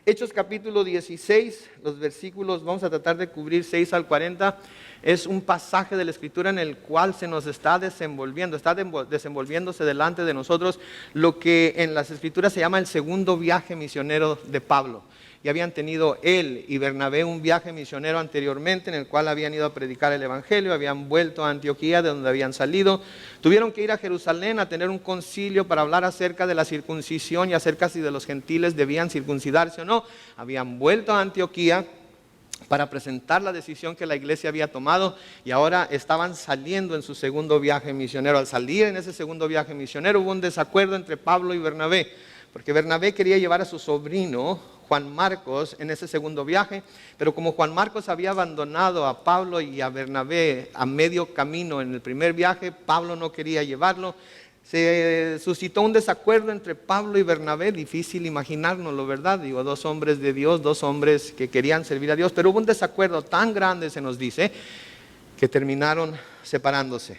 Hechos capítulo 16, los versículos, vamos a tratar de cubrir 6 al 40. Es un pasaje de la Escritura en el cual se nos está desenvolviéndose delante de nosotros lo que en las Escrituras se llama el segundo viaje misionero de Pablo. Ya habían tenido él y Bernabé un viaje misionero anteriormente en el cual habían ido a predicar el Evangelio, habían vuelto a Antioquía de donde habían salido, tuvieron que ir a Jerusalén a tener un concilio para hablar acerca de la circuncisión y acerca si de los gentiles debían circuncidarse o no. Habían vuelto a Antioquía para presentar la decisión que la iglesia había tomado y ahora estaban saliendo en su segundo viaje misionero. Al salir en ese segundo viaje misionero hubo un desacuerdo entre Pablo y Bernabé, porque Bernabé quería llevar a su sobrino Juan Marcos en ese segundo viaje, pero como Juan Marcos había abandonado a Pablo y a Bernabé a medio camino en el primer viaje, Pablo no quería llevarlo. Se suscitó un desacuerdo entre Pablo y Bernabé, difícil imaginárnoslo, ¿verdad? Digo, dos hombres de Dios, dos hombres que querían servir a Dios, pero hubo un desacuerdo tan grande, se nos dice, que terminaron separándose.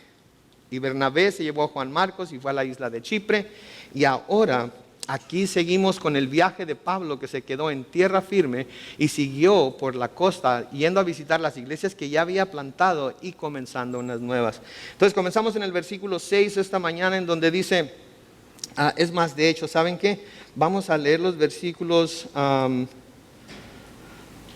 Y Bernabé se llevó a Juan Marcos y fue a la isla de Chipre, y ahora aquí seguimos con el viaje de Pablo, que se quedó en tierra firme y siguió por la costa yendo a visitar las iglesias que ya había plantado y comenzando unas nuevas. Entonces comenzamos en el versículo 6 esta mañana, en donde dice, es más, de hecho, ¿saben qué? Vamos a leer los versículos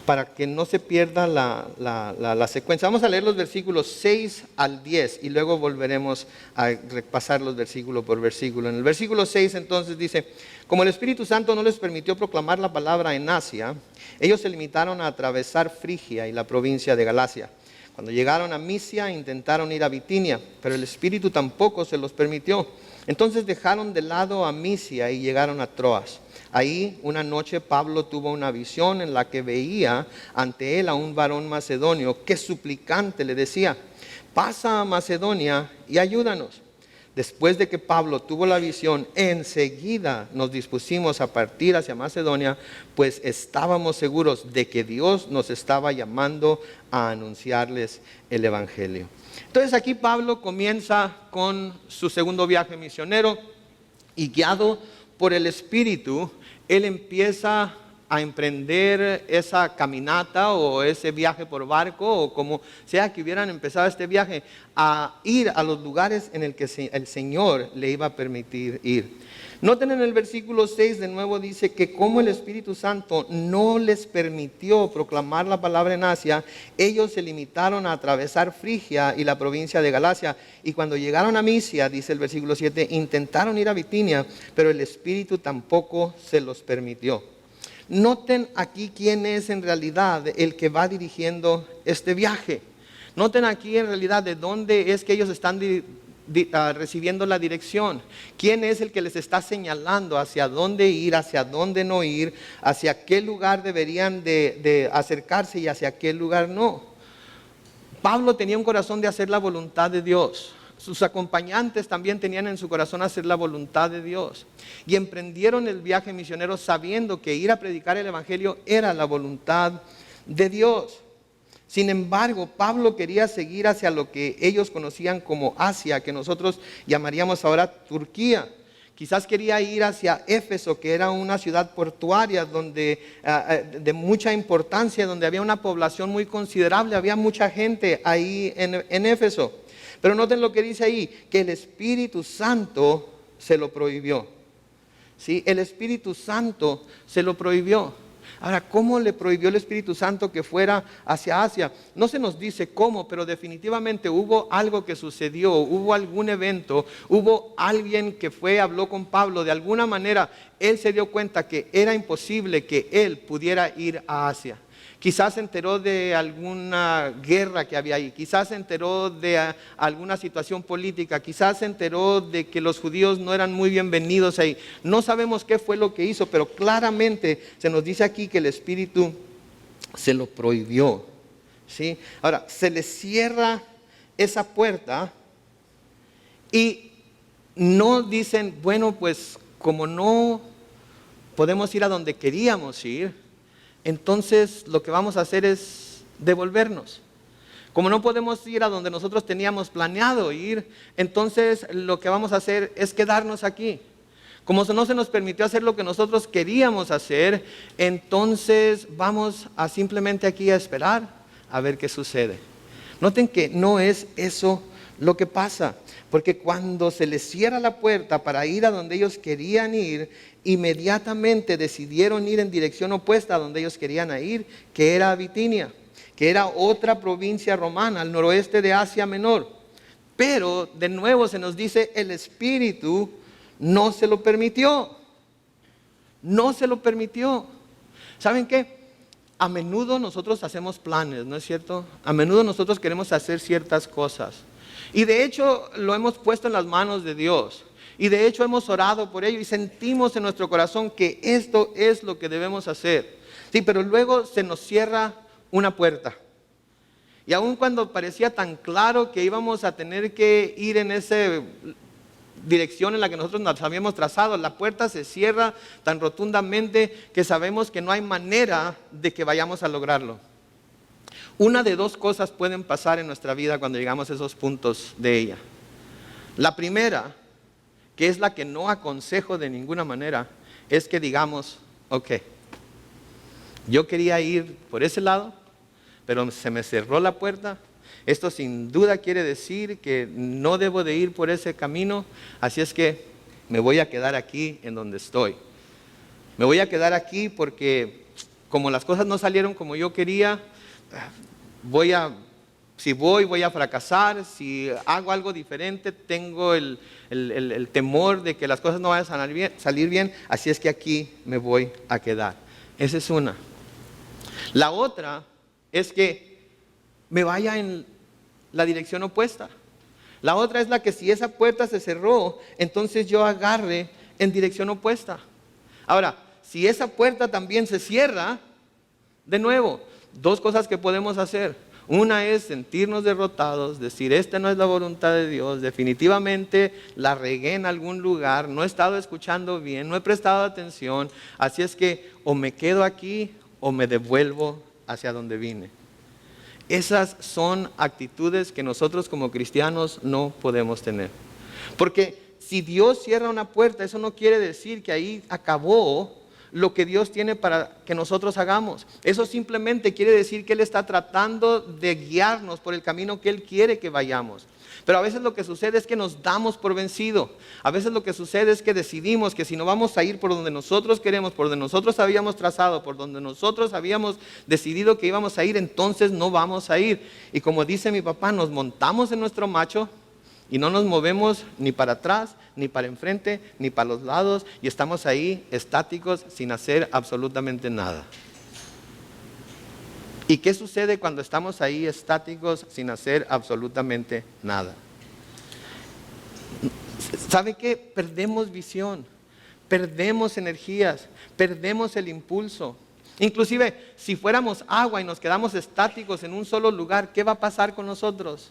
para que no se pierda la secuencia. Vamos a leer los versículos 6 al 10 y luego volveremos a repasarlos versículo por versículo. En el versículo 6 entonces dice, como el Espíritu Santo no les permitió proclamar la palabra en Asia, ellos se limitaron a atravesar Frigia y la provincia de Galacia. Cuando llegaron a Misia intentaron ir a Bitinia, pero el Espíritu tampoco se los permitió. Entonces dejaron de lado a Misia y llegaron a Troas. Ahí una noche Pablo tuvo una visión en la que veía ante él a un varón macedonio que suplicante le decía, pasa a Macedonia y ayúdanos. Después de que Pablo tuvo la visión, enseguida nos dispusimos a partir hacia Macedonia, pues estábamos seguros de que Dios nos estaba llamando a anunciarles el Evangelio. Entonces aquí Pablo comienza con su segundo viaje misionero y guiado por el Espíritu, él empieza a emprender esa caminata o ese viaje por barco o como sea que hubieran empezado este viaje, a ir a los lugares en el que el Señor le iba a permitir ir. Noten en el versículo 6 de nuevo dice que como el Espíritu Santo no les permitió proclamar la palabra en Asia, ellos se limitaron a atravesar Frigia y la provincia de Galacia. Y cuando llegaron a Misia, dice el versículo 7, intentaron ir a Bitinia, pero el Espíritu tampoco se los permitió. Noten aquí quién es en realidad el que va dirigiendo este viaje. Noten aquí en realidad de dónde es que ellos están recibiendo la dirección. ¿Quién es el que les está señalando hacia dónde ir, hacia dónde no ir, hacia qué lugar deberían de acercarse y hacia qué lugar no? Pablo tenía un corazón de hacer la voluntad de Dios. Sus acompañantes también tenían en su corazón hacer la voluntad de Dios. Y emprendieron el viaje misionero sabiendo que ir a predicar el Evangelio era la voluntad de Dios. Sin embargo, Pablo quería seguir hacia lo que ellos conocían como Asia, que nosotros llamaríamos ahora Turquía. Quizás quería ir hacia Éfeso, que era una ciudad portuaria de mucha importancia, donde había una población muy considerable, había mucha gente ahí en Éfeso. Pero noten lo que dice ahí, que el Espíritu Santo se lo prohibió. ¿Sí? El Espíritu Santo se lo prohibió. Ahora, ¿cómo le prohibió el Espíritu Santo que fuera hacia Asia? No se nos dice cómo, pero definitivamente hubo algo que sucedió, hubo algún evento, hubo alguien que habló con Pablo, de alguna manera él se dio cuenta que era imposible que él pudiera ir a Asia. Quizás se enteró de alguna guerra que había ahí, quizás se enteró de alguna situación política, quizás se enteró de que los judíos no eran muy bienvenidos ahí. No sabemos qué fue lo que hizo, pero claramente se nos dice aquí que el Espíritu se lo prohibió. ¿Sí? Ahora, se le cierra esa puerta y no dicen, bueno, pues como no podemos ir a donde queríamos ir, entonces lo que vamos a hacer es devolvernos. Como no podemos ir a donde nosotros teníamos planeado ir, entonces lo que vamos a hacer es quedarnos aquí. Como no se nos permitió hacer lo que nosotros queríamos hacer, entonces vamos a simplemente aquí a esperar a ver qué sucede. Noten que no es eso lo que pasa, porque cuando se les cierra la puerta para ir a donde ellos querían ir, inmediatamente decidieron ir en dirección opuesta a donde ellos querían ir, que era Bitinia, que era otra provincia romana al noroeste de Asia Menor. Pero de nuevo se nos dice, el Espíritu no se lo permitió. No se lo permitió. ¿Saben qué? A menudo nosotros hacemos planes, ¿no es cierto? A menudo nosotros queremos hacer ciertas cosas. Y de hecho lo hemos puesto en las manos de Dios. Y de hecho hemos orado por ello y sentimos en nuestro corazón que esto es lo que debemos hacer. Sí, pero luego se nos cierra una puerta. Y aun cuando parecía tan claro que íbamos a tener que ir en esa dirección en la que nosotros nos habíamos trazado, la puerta se cierra tan rotundamente que sabemos que no hay manera de que vayamos a lograrlo. Una de dos cosas pueden pasar en nuestra vida cuando llegamos a esos puntos de ella. La primera, que es la que no aconsejo de ninguna manera, es que digamos, ok, yo quería ir por ese lado, pero se me cerró la puerta. Esto sin duda quiere decir que no debo de ir por ese camino, así es que me voy a quedar aquí en donde estoy. Me voy a quedar aquí porque como las cosas no salieron como yo quería, voy a fracasar. Si hago algo diferente, tengo el temor de que las cosas no vayan a salir bien, así es que aquí me voy a quedar. Esa es una. La otra es que me vaya en la dirección opuesta. La otra es la que si esa puerta se cerró, entonces yo agarre en dirección opuesta. Ahora, si esa puerta también se cierra, de nuevo, dos cosas que podemos hacer. Una es sentirnos derrotados, decir, esta no es la voluntad de Dios, definitivamente la regué en algún lugar, no he estado escuchando bien, no he prestado atención, así es que o me quedo aquí o me devuelvo hacia donde vine. Esas son actitudes que nosotros como cristianos no podemos tener. Porque si Dios cierra una puerta, eso no quiere decir que ahí acabó lo que Dios tiene para que nosotros hagamos. Eso simplemente quiere decir que Él está tratando de guiarnos por el camino que Él quiere que vayamos. Pero a veces lo que sucede es que nos damos por vencido. A veces lo que sucede es que decidimos que si no vamos a ir por donde nosotros queremos, por donde nosotros habíamos trazado, por donde nosotros habíamos decidido que íbamos a ir, entonces no vamos a ir. Y como dice mi papá, nos montamos en nuestro macho y no nos movemos ni para atrás, ni para enfrente, ni para los lados, y estamos ahí estáticos sin hacer absolutamente nada. ¿Y qué sucede cuando estamos ahí estáticos sin hacer absolutamente nada? ¿Sabe qué? Perdemos visión, perdemos energías, perdemos el impulso. Inclusive, si fuéramos agua y nos quedamos estáticos en un solo lugar, ¿qué va a pasar con nosotros?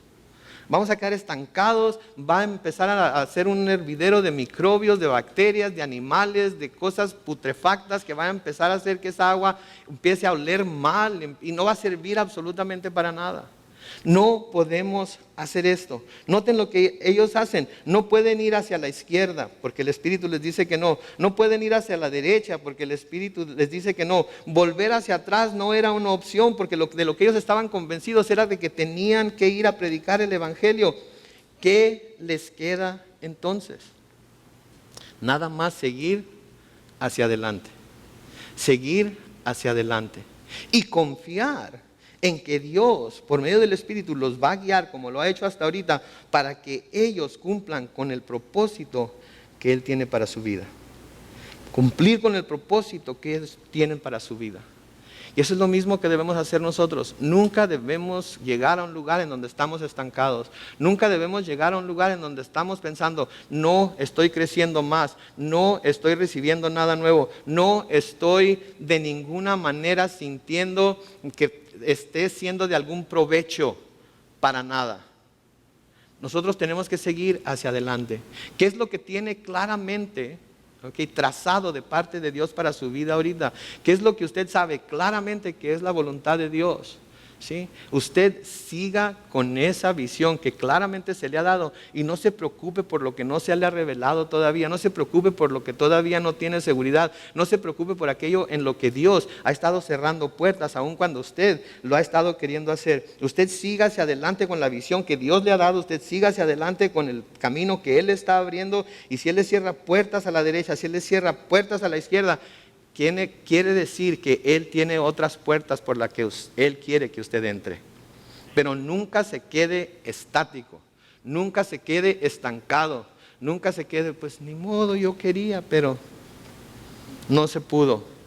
Vamos a quedar estancados, va a empezar a ser un hervidero de microbios, de bacterias, de animales, de cosas putrefactas que van a empezar a hacer que esa agua empiece a oler mal y no va a servir absolutamente para nada. No podemos hacer esto. Noten lo que ellos hacen. No pueden ir hacia la izquierda porque el Espíritu les dice que no. No pueden ir hacia la derecha porque el Espíritu les dice que no. Volver hacia atrás no era una opción porque de lo que ellos estaban convencidos era de que tenían que ir a predicar el Evangelio. ¿Qué les queda entonces? Nada más seguir hacia adelante. Seguir hacia adelante. Y confiar en que Dios, por medio del Espíritu, los va a guiar como lo ha hecho hasta ahorita, para que ellos cumplan con el propósito que Él tiene para su vida. Cumplir con el propósito que ellos tienen para su vida. Y eso es lo mismo que debemos hacer nosotros. Nunca debemos llegar a un lugar en donde estamos estancados. Nunca debemos llegar a un lugar en donde estamos pensando, no estoy creciendo más, no estoy recibiendo nada nuevo, no estoy de ninguna manera sintiendo que esté siendo de algún provecho para nada. Nosotros tenemos que seguir hacia adelante. ¿Qué es lo que tiene claramente trazado de parte de Dios para su vida ahorita? ¿Qué es lo que usted sabe claramente que es la voluntad de Dios? ¿sí? Usted siga con esa visión que claramente se le ha dado y no se preocupe por lo que no se le ha revelado todavía, no se preocupe por lo que todavía no tiene seguridad, no se preocupe por aquello en lo que Dios ha estado cerrando puertas, aun cuando usted lo ha estado queriendo hacer. Usted siga hacia adelante con la visión que Dios le ha dado, usted siga hacia adelante con el camino que Él está abriendo, y si Él le cierra puertas a la derecha, si Él le cierra puertas a la izquierda, quiere decir que Él tiene otras puertas por las que Él quiere que usted entre. Pero nunca se quede estático, nunca se quede estancado, nunca se quede, pues ni modo, yo quería, pero no se pudo.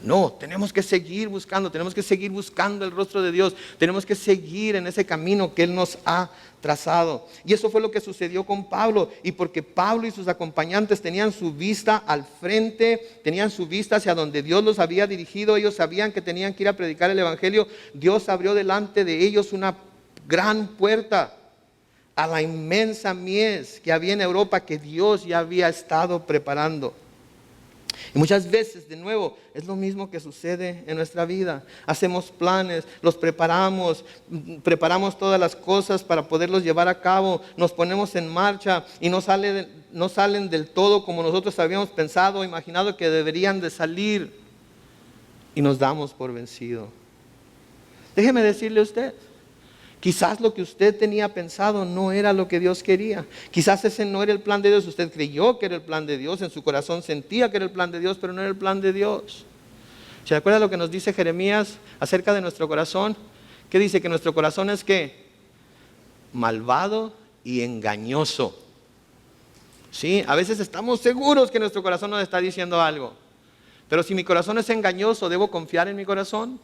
No, tenemos que seguir buscando el rostro de Dios, tenemos que seguir en ese camino que Él nos ha trazado. Y eso fue lo que sucedió con Pablo, y porque Pablo y sus acompañantes tenían su vista al frente, tenían su vista hacia donde Dios los había dirigido, ellos sabían que tenían que ir a predicar el evangelio. Dios abrió delante de ellos una gran puerta a la inmensa mies que había en Europa, que Dios ya había estado preparando. Y muchas veces, de nuevo, es lo mismo que sucede en nuestra vida. Hacemos planes, los preparamos todas las cosas para poderlos llevar a cabo, nos ponemos en marcha y no salen del todo como nosotros habíamos pensado o imaginado que deberían de salir, y nos damos por vencido. Déjeme decirle a usted, quizás lo que usted tenía pensado no era lo que Dios quería. Quizás ese no era el plan de Dios. Usted creyó que era el plan de Dios, en su corazón sentía que era el plan de Dios, pero no era el plan de Dios. ¿Se acuerda lo que nos dice Jeremías acerca de nuestro corazón? ¿Qué dice? Que nuestro corazón es ¿qué? Malvado y engañoso. Sí, a veces estamos seguros que nuestro corazón nos está diciendo algo. Pero si mi corazón es engañoso, ¿debo confiar en mi corazón?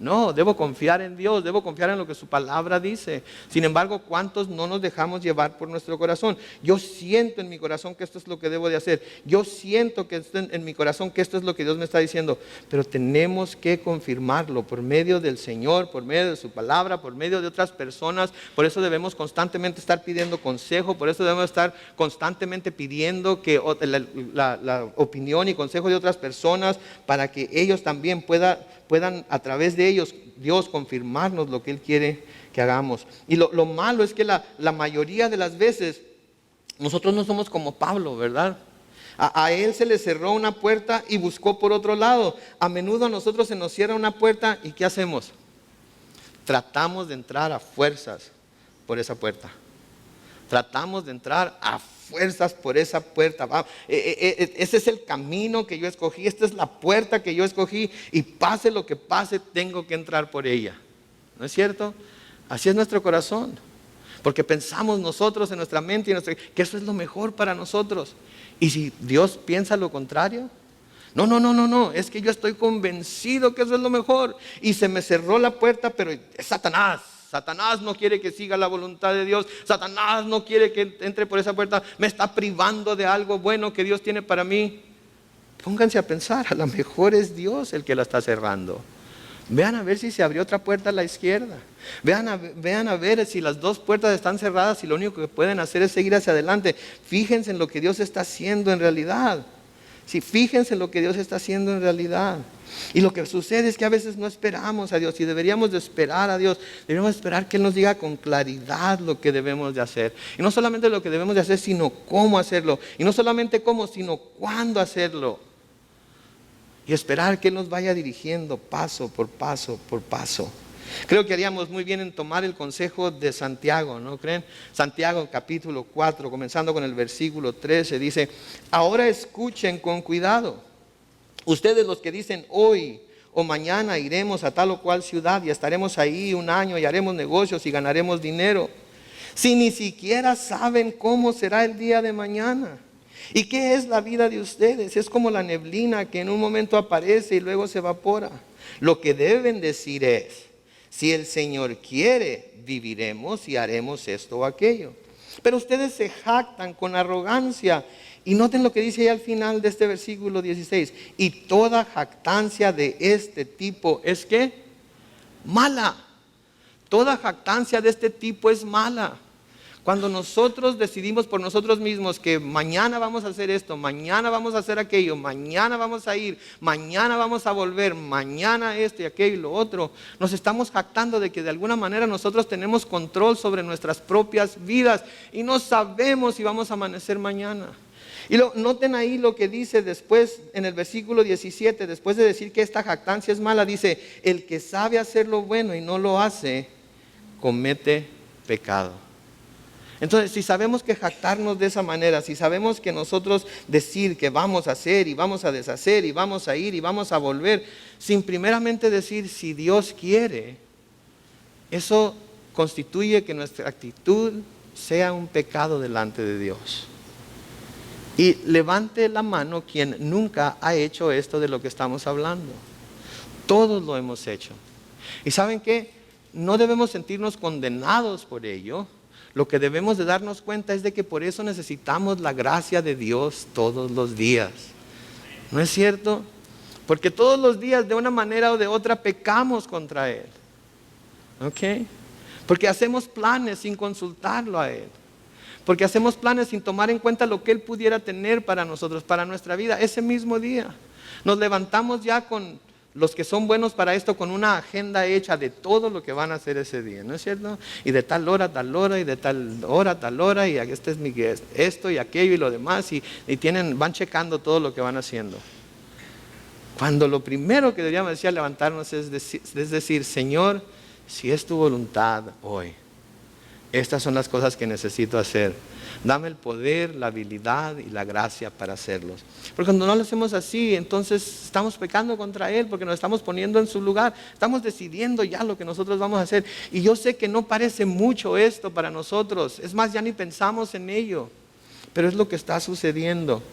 No, debo confiar en Dios, debo confiar en lo que su palabra dice. Sin embargo, ¿cuántos no nos dejamos llevar por nuestro corazón? Yo siento en mi corazón que esto es lo que debo de hacer. Yo siento que en mi corazón que esto es lo que Dios me está diciendo. Pero tenemos que confirmarlo por medio del Señor, por medio de su palabra, por medio de otras personas. Por eso debemos constantemente estar pidiendo consejo. Por eso debemos estar constantemente pidiendo que la opinión y consejo de otras personas, para que ellos también puedan a través de ellos Dios confirmarnos lo que Él quiere que hagamos. Y lo malo es que la mayoría de las veces nosotros no somos como Pablo, ¿verdad? A él se le cerró una puerta y buscó por otro lado. A menudo a nosotros se nos cierra una puerta y ¿qué hacemos? Tratamos de entrar a fuerzas por esa puerta. Tratamos de entrar a fuerzas por esa puerta. Ese es el camino que yo escogí, esta es la puerta que yo escogí, y pase lo que pase, tengo que entrar por ella. ¿No es cierto? Así es nuestro corazón, porque pensamos nosotros en nuestra mente que eso es lo mejor para nosotros. Y si Dios piensa lo contrario, no, es que yo estoy convencido que eso es lo mejor, y se me cerró la puerta, pero es Satanás. Satanás no quiere que siga la voluntad de Dios. Satanás no quiere que entre por esa puerta. Me está privando de algo bueno que Dios tiene para mí. Pónganse a pensar, a lo mejor es Dios el que la está cerrando. Vean a ver si se abrió otra puerta a la izquierda. Vean a ver si las dos puertas están cerradas y lo único que pueden hacer es seguir hacia adelante. Fíjense en lo que Dios está haciendo en realidad. Sí, fíjense en lo que Dios está haciendo en realidad. Y lo que sucede es que a veces no esperamos a Dios, y deberíamos de esperar a Dios. Deberíamos esperar que Él nos diga con claridad lo que debemos de hacer. Y no solamente lo que debemos de hacer, sino cómo hacerlo. Y no solamente cómo, sino cuándo hacerlo. Y esperar que Él nos vaya dirigiendo paso por paso por paso. Creo que haríamos muy bien en tomar el consejo de Santiago, ¿no creen? Santiago capítulo 4, comenzando con el versículo 13, dice: ahora escuchen con cuidado. Ustedes los que dicen hoy o mañana iremos a tal o cual ciudad y estaremos ahí un año y haremos negocios y ganaremos dinero, si ni siquiera saben cómo será el día de mañana. ¿Y qué es la vida de ustedes? Es como la neblina que en un momento aparece y luego se evapora. Lo que deben decir es: si el Señor quiere, viviremos y haremos esto o aquello. Pero ustedes se jactan con arrogancia. Y noten lo que dice ahí al final de este versículo 16. Y toda jactancia de este tipo es ¿qué? Mala. Toda jactancia de este tipo es mala. Cuando nosotros decidimos por nosotros mismos que mañana vamos a hacer esto, mañana vamos a hacer aquello, mañana vamos a ir, mañana vamos a volver, mañana esto y aquello y lo otro, nos estamos jactando de que de alguna manera nosotros tenemos control sobre nuestras propias vidas y no sabemos si vamos a amanecer mañana. Y noten ahí lo que dice después en el versículo 17, después de decir que esta jactancia es mala, dice: el que sabe hacer lo bueno y no lo hace, comete pecado. Entonces, si sabemos que jactarnos de esa manera, si sabemos que nosotros decir que vamos a hacer y vamos a deshacer y vamos a ir y vamos a volver, sin primeramente decir si Dios quiere, eso constituye que nuestra actitud sea un pecado delante de Dios. Y levante la mano quien nunca ha hecho esto de lo que estamos hablando. Todos lo hemos hecho. ¿Y saben qué? No debemos sentirnos condenados por ello. Lo que debemos de darnos cuenta es de que por eso necesitamos la gracia de Dios todos los días. ¿No es cierto? Porque todos los días de una manera o de otra pecamos contra Él. ¿Ok? Porque hacemos planes sin consultarlo a Él. Porque hacemos planes sin tomar en cuenta lo que Él pudiera tener para nosotros, para nuestra vida, ese mismo día. Nos levantamos ya con los que son buenos para esto, con una agenda hecha de todo lo que van a hacer ese día, ¿no es cierto? Y de tal hora, y de tal hora, y este es esto y aquello y lo demás, y van checando todo lo que van haciendo. Cuando lo primero que deberíamos decir al levantarnos es decir, Señor, si es tu voluntad hoy, estas son las cosas que necesito hacer. Dame el poder, la habilidad y la gracia para hacerlos. Porque cuando no lo hacemos así, entonces estamos pecando contra Él, porque nos estamos poniendo en su lugar. Estamos decidiendo ya lo que nosotros vamos a hacer. Y yo sé que no parece mucho esto para nosotros. Es más, ya ni pensamos en ello. Pero es lo que está sucediendo.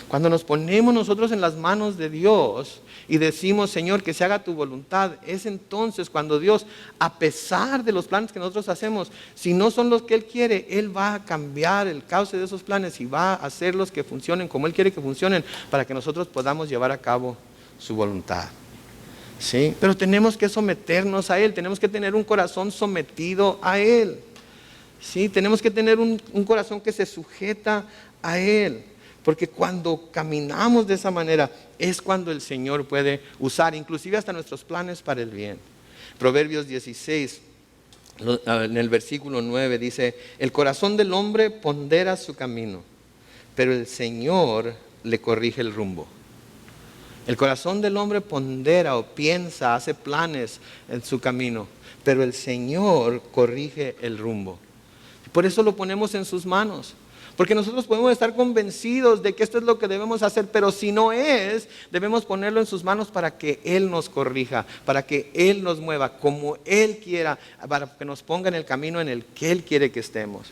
Cuando nos ponemos nosotros en las manos de Dios y decimos, Señor, que se haga tu voluntad, es entonces cuando Dios, a pesar de los planes que nosotros hacemos, si no son los que Él quiere, Él va a cambiar el cauce de esos planes y va a hacerlos que funcionen como Él quiere que funcionen, para que nosotros podamos llevar a cabo su voluntad. ¿Sí? Pero tenemos que someternos a Él, tenemos que tener un corazón sometido a Él. ¿Sí? Tenemos que tener un corazón que se sujeta a Él. Porque cuando caminamos de esa manera es cuando el Señor puede usar inclusive hasta nuestros planes para el bien. Proverbios 16, en el versículo 9 dice: el corazón del hombre pondera su camino, pero el Señor le corrige el rumbo. El corazón del hombre pondera o piensa, hace planes en su camino, pero el Señor corrige el rumbo. Por eso lo ponemos en sus manos. Porque nosotros podemos estar convencidos de que esto es lo que debemos hacer, pero si no es, debemos ponerlo en sus manos para que Él nos corrija, para que Él nos mueva como Él quiera, para que nos ponga en el camino en el que Él quiere que estemos.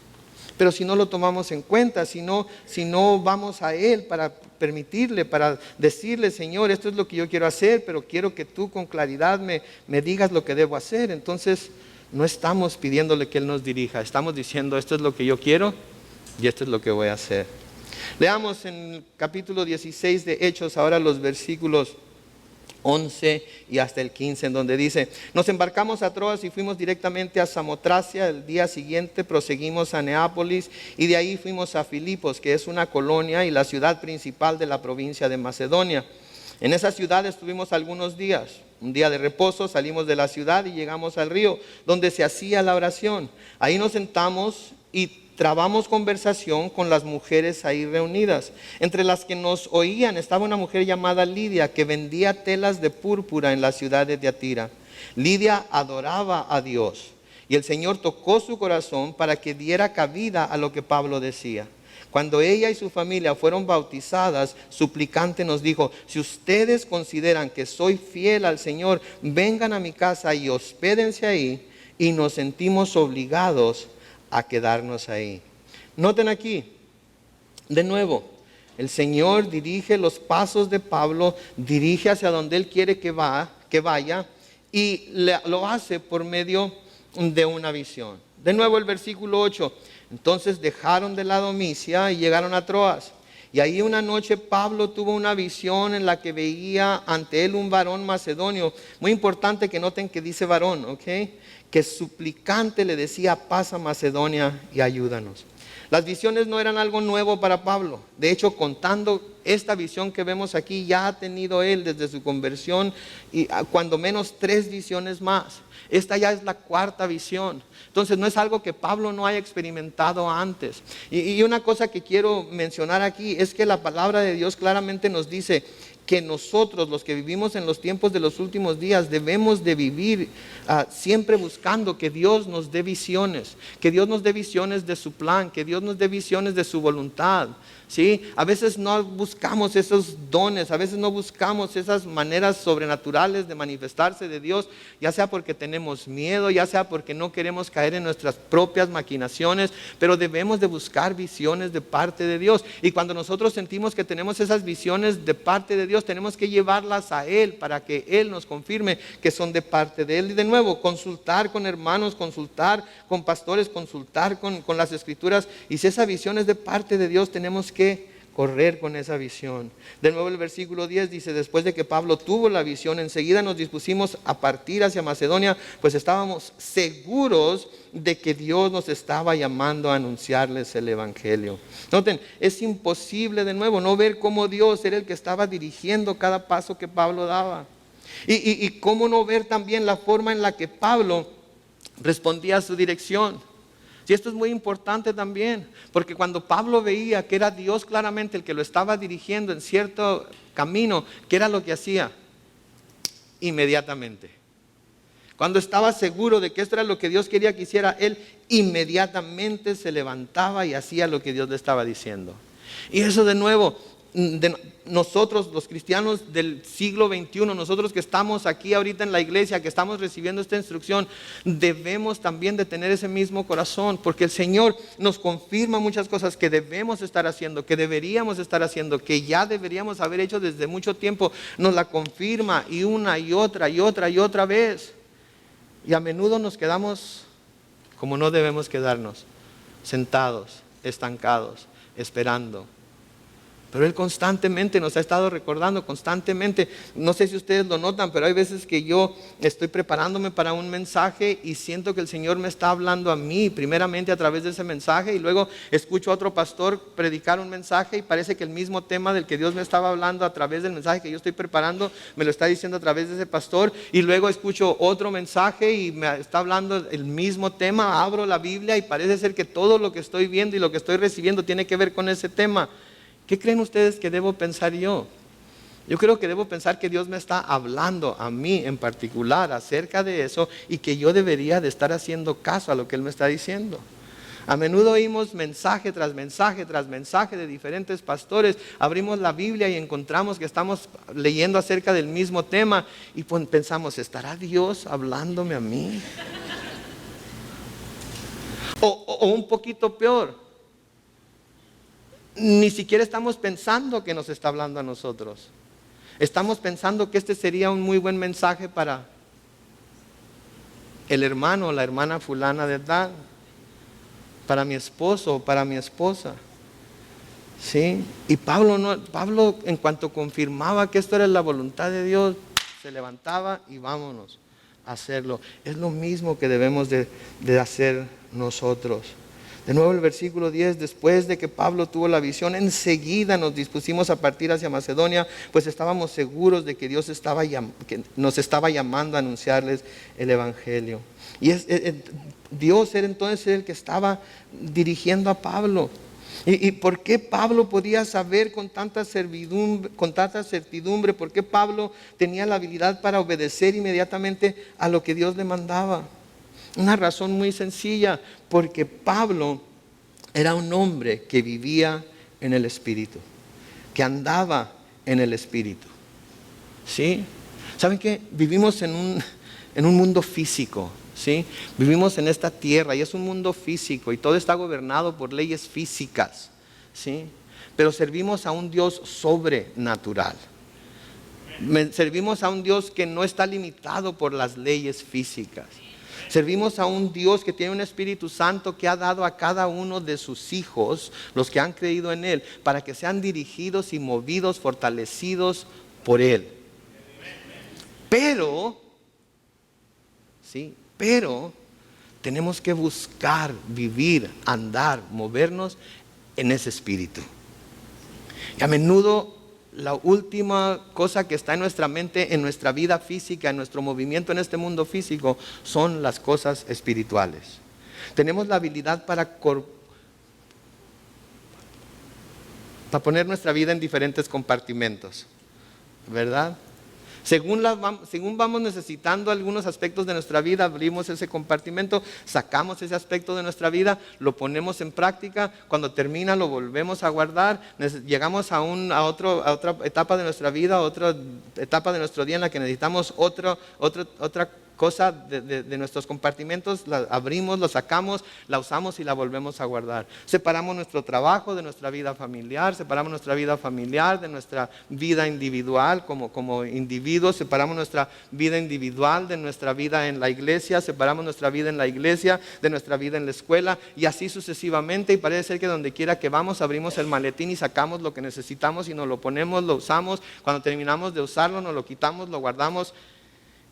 Pero si no lo tomamos en cuenta, si no vamos a Él para permitirle, para decirle, Señor, esto es lo que yo quiero hacer, pero quiero que tú con claridad me digas lo que debo hacer, entonces no estamos pidiéndole que Él nos dirija, estamos diciendo, esto es lo que yo quiero y esto es lo que voy a hacer. Leamos en el capítulo 16 de Hechos ahora los versículos 11 y hasta el 15, en donde dice: nos embarcamos a Troas y fuimos directamente a Samotracia. El día siguiente proseguimos a Neápolis y de ahí fuimos a Filipos, que es una colonia y la ciudad principal de la provincia de Macedonia. En esa ciudad estuvimos algunos días. Un día de reposo salimos de la ciudad y llegamos al río donde se hacía la oración. Ahí nos sentamos y trabamos conversación con las mujeres ahí reunidas. Entre las que nos oían estaba una mujer llamada Lidia, que vendía telas de púrpura en la ciudad de Tiatira. Lidia adoraba a Dios y el Señor tocó su corazón para que diera cabida a lo que Pablo decía. Cuando ella y su familia fueron bautizadas, suplicante nos dijo: si ustedes consideran que soy fiel al Señor, vengan a mi casa y hospédense ahí. Y nos sentimos obligados a quedarnos ahí. Noten aquí, de nuevo, el Señor dirige los pasos de Pablo, dirige hacia donde Él quiere que vaya, y lo hace por medio de una visión. De nuevo el versículo 8, entonces dejaron de lado Misia y llegaron a Troas, Y ahí una noche Pablo tuvo una visión en la que veía ante él un varón macedonio. Muy importante que noten que dice varón, ¿ok? Que suplicante le decía: pasa Macedonia y ayúdanos. Las visiones no eran algo nuevo para Pablo. De hecho, contando esta visión que vemos aquí, ya ha tenido él desde su conversión y cuando menos 3 visiones más. Esta ya es la 4ª visión. Entonces no es algo que Pablo no haya experimentado antes. Y una cosa que quiero mencionar aquí es que la palabra de Dios claramente nos dice que nosotros, los que vivimos en los tiempos de los últimos días, debemos de vivir siempre buscando que Dios nos dé visiones, que Dios nos dé visiones de su plan, que Dios nos dé visiones de su voluntad. ¿Sí? A veces no buscamos esos dones, a veces no buscamos esas maneras sobrenaturales de manifestarse de Dios, ya sea porque tenemos miedo, ya sea porque no queremos caer en nuestras propias maquinaciones, pero debemos de buscar visiones de parte de Dios. Y cuando nosotros sentimos que tenemos esas visiones de parte de Dios, tenemos que llevarlas a Él para que Él nos confirme que son de parte de Él. Y de nuevo, consultar con hermanos, consultar con pastores, consultar con las Escrituras. Y si esa visión es de parte de Dios, tenemos que correr con esa visión. De nuevo el versículo 10 dice: después de que Pablo tuvo la visión, enseguida nos dispusimos a partir hacia Macedonia, pues estábamos seguros de que Dios nos estaba llamando a anunciarles el evangelio. Noten, es imposible de nuevo no ver cómo Dios era el que estaba dirigiendo cada paso que Pablo daba. Y cómo no ver también la forma en la que Pablo respondía a su dirección. Y esto es muy importante también, porque cuando Pablo veía que era Dios claramente el que lo estaba dirigiendo en cierto camino, ¿qué era lo que hacía? Inmediatamente. Cuando estaba seguro de que esto era lo que Dios quería que hiciera, él inmediatamente se levantaba y hacía lo que Dios le estaba diciendo. Y eso de nuevo, nosotros los cristianos del siglo XXI, nosotros que estamos aquí ahorita en la iglesia, que estamos recibiendo esta instrucción, debemos también de tener ese mismo corazón, porque el Señor nos confirma muchas cosas que debemos estar haciendo, que deberíamos estar haciendo, que ya deberíamos haber hecho desde mucho tiempo. Nos la confirma y una y otra y otra y otra vez. Y a menudo nos quedamos como no debemos quedarnos, sentados, estancados, esperando. Pero Él constantemente nos ha estado recordando, constantemente. No sé si ustedes lo notan, pero hay veces que yo estoy preparándome para un mensaje y siento que el Señor me está hablando a mí, primeramente a través de ese mensaje, y luego escucho a otro pastor predicar un mensaje y parece que el mismo tema del que Dios me estaba hablando a través del mensaje que yo estoy preparando, me lo está diciendo a través de ese pastor, y luego escucho otro mensaje y me está hablando el mismo tema. Abro la Biblia y parece ser que todo lo que estoy viendo y lo que estoy recibiendo tiene que ver con ese tema. ¿Qué creen ustedes que debo pensar yo? Yo creo que debo pensar que Dios me está hablando a mí en particular acerca de eso y que yo debería de estar haciendo caso a lo que Él me está diciendo. A menudo oímos mensaje tras mensaje tras mensaje de diferentes pastores. Abrimos la Biblia y encontramos que estamos leyendo acerca del mismo tema y pensamos: ¿estará Dios hablándome a mí? O un poquito peor, ni siquiera estamos pensando que nos está hablando a nosotros. Estamos pensando que este sería un muy buen mensaje para el hermano o la hermana fulana de tal, para mi esposo o para mi esposa. ¿Sí? Y Pablo en cuanto confirmaba que esto era la voluntad de Dios, se levantaba y vámonos a hacerlo. Es lo mismo que debemos de hacer nosotros. De nuevo el versículo 10, después de que Pablo tuvo la visión, enseguida nos dispusimos a partir hacia Macedonia, pues estábamos seguros de que Dios que nos estaba llamando a anunciarles el evangelio. Y Dios era entonces el que estaba dirigiendo a Pablo. ¿Y por qué Pablo podía saber con tanta certidumbre? ¿Por qué Pablo tenía la habilidad para obedecer inmediatamente a lo que Dios le mandaba? Una razón muy sencilla: porque Pablo era un hombre que vivía en el Espíritu, que andaba en el Espíritu. ¿Sí? ¿Saben qué? Vivimos en un mundo físico. ¿Sí? Vivimos en esta tierra y es un mundo físico y todo está gobernado por leyes físicas. ¿Sí? Pero servimos a un Dios sobrenatural. Servimos a un Dios que no está limitado por las leyes físicas. Servimos a un Dios que tiene un Espíritu Santo que ha dado a cada uno de sus hijos, los que han creído en Él, para que sean dirigidos y movidos, fortalecidos por Él. Pero tenemos que buscar, vivir, andar, movernos en ese espíritu. Y a menudo la última cosa que está en nuestra mente, en nuestra vida física, en nuestro movimiento en este mundo físico, son las cosas espirituales. Tenemos la habilidad para poner nuestra vida en diferentes compartimentos, ¿verdad? Según vamos necesitando algunos aspectos de nuestra vida, abrimos ese compartimento, sacamos ese aspecto de nuestra vida, lo ponemos en práctica, cuando termina lo volvemos a guardar, llegamos a otra etapa de nuestra vida, otra etapa de nuestro día en la que necesitamos otra cosa de nuestros compartimentos, la abrimos, lo sacamos, la usamos y la volvemos a guardar. Separamos nuestro trabajo de nuestra vida familiar, separamos nuestra vida familiar de nuestra vida individual como individuos, separamos nuestra vida individual de nuestra vida en la iglesia, separamos nuestra vida en la iglesia de nuestra vida en la escuela y así sucesivamente, y parece ser que donde quiera que vamos abrimos el maletín y sacamos lo que necesitamos y nos lo ponemos, lo usamos, cuando terminamos de usarlo nos lo quitamos, lo guardamos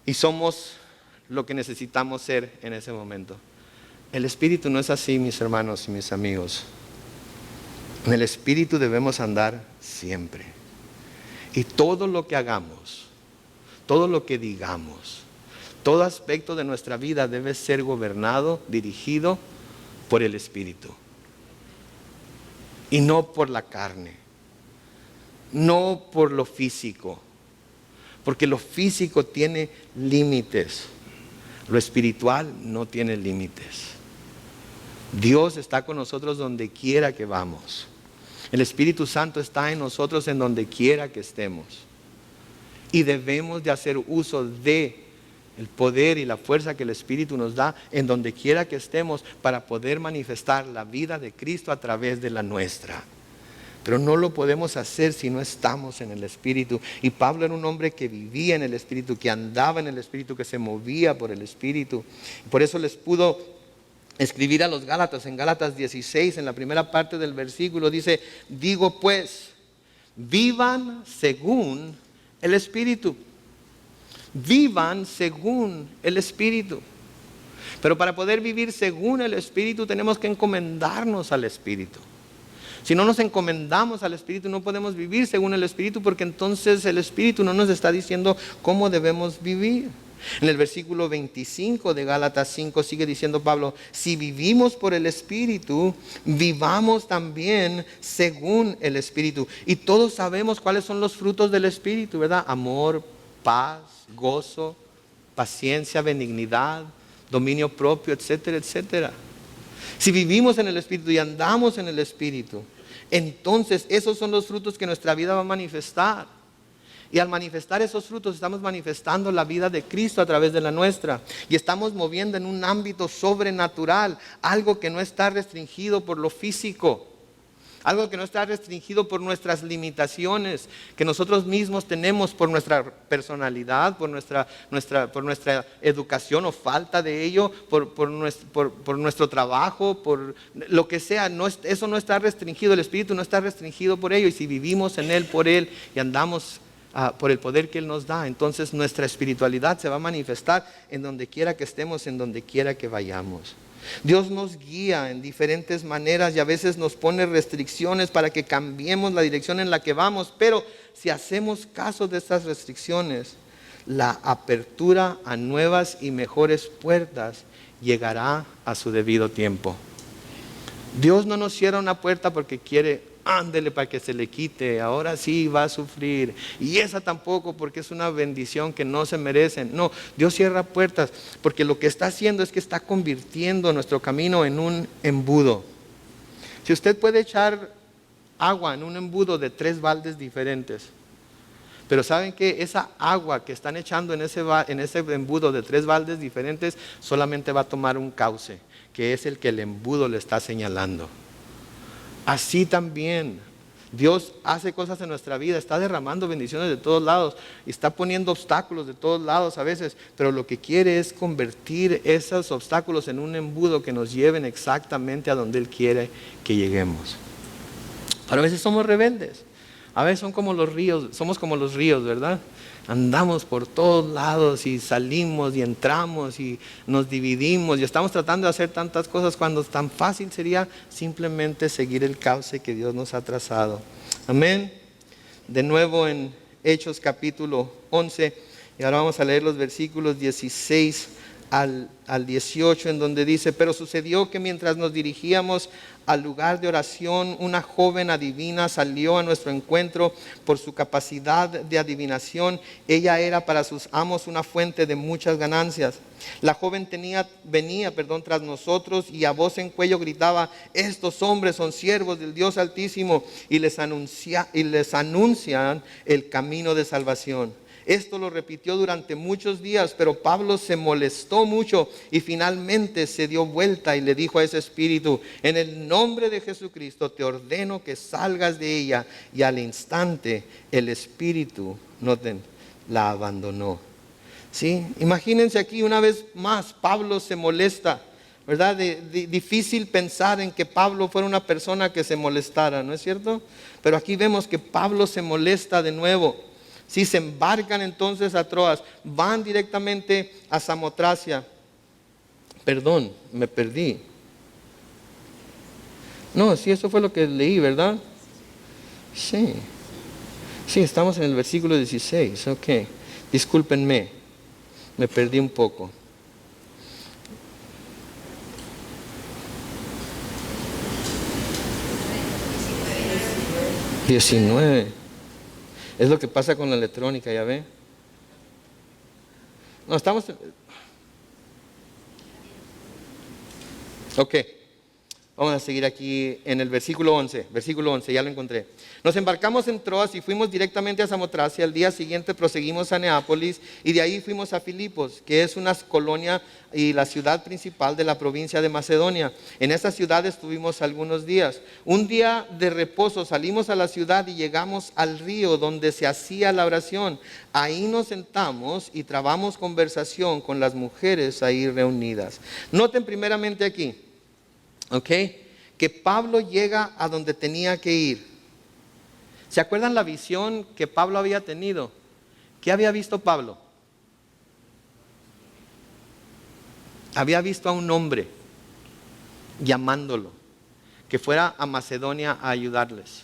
y somos lo que necesitamos ser en ese momento. El Espíritu no es así, mis hermanos y mis amigos. En el Espíritu debemos andar siempre. Y todo lo que hagamos, todo lo que digamos, todo aspecto de nuestra vida debe ser gobernado, dirigido por el Espíritu. Y no por la carne, no por lo físico, porque lo físico tiene límites. Lo espiritual no tiene límites. Dios está con nosotros donde quiera que vamos. El Espíritu Santo está en nosotros en donde quiera que estemos. Y debemos de hacer uso de el poder y la fuerza que el Espíritu nos da en donde quiera que estemos para poder manifestar la vida de Cristo a través de la nuestra. Pero no lo podemos hacer si no estamos en el Espíritu. Y Pablo era un hombre que vivía en el Espíritu, que andaba en el Espíritu, que se movía por el Espíritu. Por eso les pudo escribir a los Gálatas, en Gálatas 16, en la primera parte del versículo, dice: digo pues, vivan según el Espíritu. Vivan según el Espíritu. Pero para poder vivir según el Espíritu tenemos que encomendarnos al Espíritu. Si no nos encomendamos al Espíritu, no podemos vivir según el Espíritu, porque entonces el Espíritu no nos está diciendo cómo debemos vivir. En el versículo 25 de Gálatas 5 sigue diciendo Pablo: si vivimos por el Espíritu, vivamos también según el Espíritu. Y todos sabemos cuáles son los frutos del Espíritu, ¿verdad? Amor, paz, gozo, paciencia, benignidad, dominio propio, etcétera, etcétera. Si vivimos en el Espíritu y andamos en el Espíritu, entonces esos son los frutos que nuestra vida va a manifestar. Y al manifestar esos frutos estamos manifestando la vida de Cristo a través de la nuestra. Y estamos moviendo en un ámbito sobrenatural, algo que no está restringido por lo físico. Algo que no está restringido por nuestras limitaciones que nosotros mismos tenemos por nuestra personalidad, por nuestra educación o falta de ello, por nuestro trabajo, por lo que sea. Eso no está restringido, el Espíritu no está restringido por ello. Y si vivimos en Él, por Él, y andamos por el poder que Él nos da, entonces nuestra espiritualidad se va a manifestar en donde quiera que estemos, en donde quiera que vayamos. Dios nos guía en diferentes maneras y a veces nos pone restricciones para que cambiemos la dirección en la que vamos, pero si hacemos caso de estas restricciones, la apertura a nuevas y mejores puertas llegará a su debido tiempo. Dios no nos cierra una puerta porque quiere: ándele para que se le quite, ahora sí va a sufrir, y esa tampoco porque es una bendición que no se merecen. No, Dios cierra puertas porque lo que está haciendo es que está convirtiendo nuestro camino en un embudo. Si usted puede echar agua en un embudo de 3 baldes diferentes, pero saben que esa agua que están echando en ese embudo de 3 baldes diferentes solamente va a tomar un cauce, que es el que el embudo le está señalando. Así también Dios hace cosas en nuestra vida, está derramando bendiciones de todos lados, está poniendo obstáculos de todos lados a veces, pero lo que quiere es convertir esos obstáculos en un embudo que nos lleven exactamente a donde Él quiere que lleguemos. Pero a veces somos rebeldes, a veces somos como los ríos, ¿verdad? Andamos por todos lados y salimos y entramos y nos dividimos y estamos tratando de hacer tantas cosas cuando tan fácil sería simplemente seguir el cauce que Dios nos ha trazado. Amén. De nuevo en Hechos capítulo 11, y ahora vamos a leer los versículos 16 al 18, en donde dice: pero sucedió que mientras nos dirigíamos al lugar de oración, una joven adivina salió a nuestro encuentro. Por su capacidad de adivinación, ella era para sus amos una fuente de muchas ganancias. La joven venía tras nosotros y a voz en cuello gritaba: estos hombres son siervos del Dios Altísimo y les anuncian el camino de salvación. Esto lo repitió durante muchos días, pero Pablo se molestó mucho y finalmente se dio vuelta y le dijo a ese espíritu: en el nombre de Jesucristo te ordeno que salgas de ella. Y al instante el espíritu, noten, la abandonó. ¿Sí? Imagínense aquí una vez más, Pablo se molesta, ¿verdad? Difícil pensar en que Pablo fuera una persona que se molestara, ¿no es cierto? Pero aquí vemos que Pablo se molesta de nuevo. Si se embarcan entonces a Troas, van directamente a Samotracia. Perdón, me perdí. No, sí, eso fue lo que leí, ¿verdad? Sí, estamos en el versículo 16, ok. Discúlpenme, me perdí un poco. $19. Es lo que pasa con la electrónica, ¿ya ve? No, estamos... Ok, vamos a seguir aquí en el versículo 11. Versículo 11, ya lo encontré. Nos embarcamos en Troas y fuimos directamente a Samotracia. Al día siguiente proseguimos a Neápolis y de ahí fuimos a Filipos, que es una colonia y la ciudad principal de la provincia de Macedonia. En esa ciudad estuvimos algunos días. Un día de reposo salimos a la ciudad y llegamos al río donde se hacía la oración. Ahí nos sentamos y trabamos conversación con las mujeres ahí reunidas. Noten primeramente aquí, ¿ok? Que Pablo llega a donde tenía que ir. ¿Se acuerdan la visión que Pablo había tenido? ¿Qué había visto Pablo? Había visto a un hombre llamándolo, que fuera a Macedonia a ayudarles.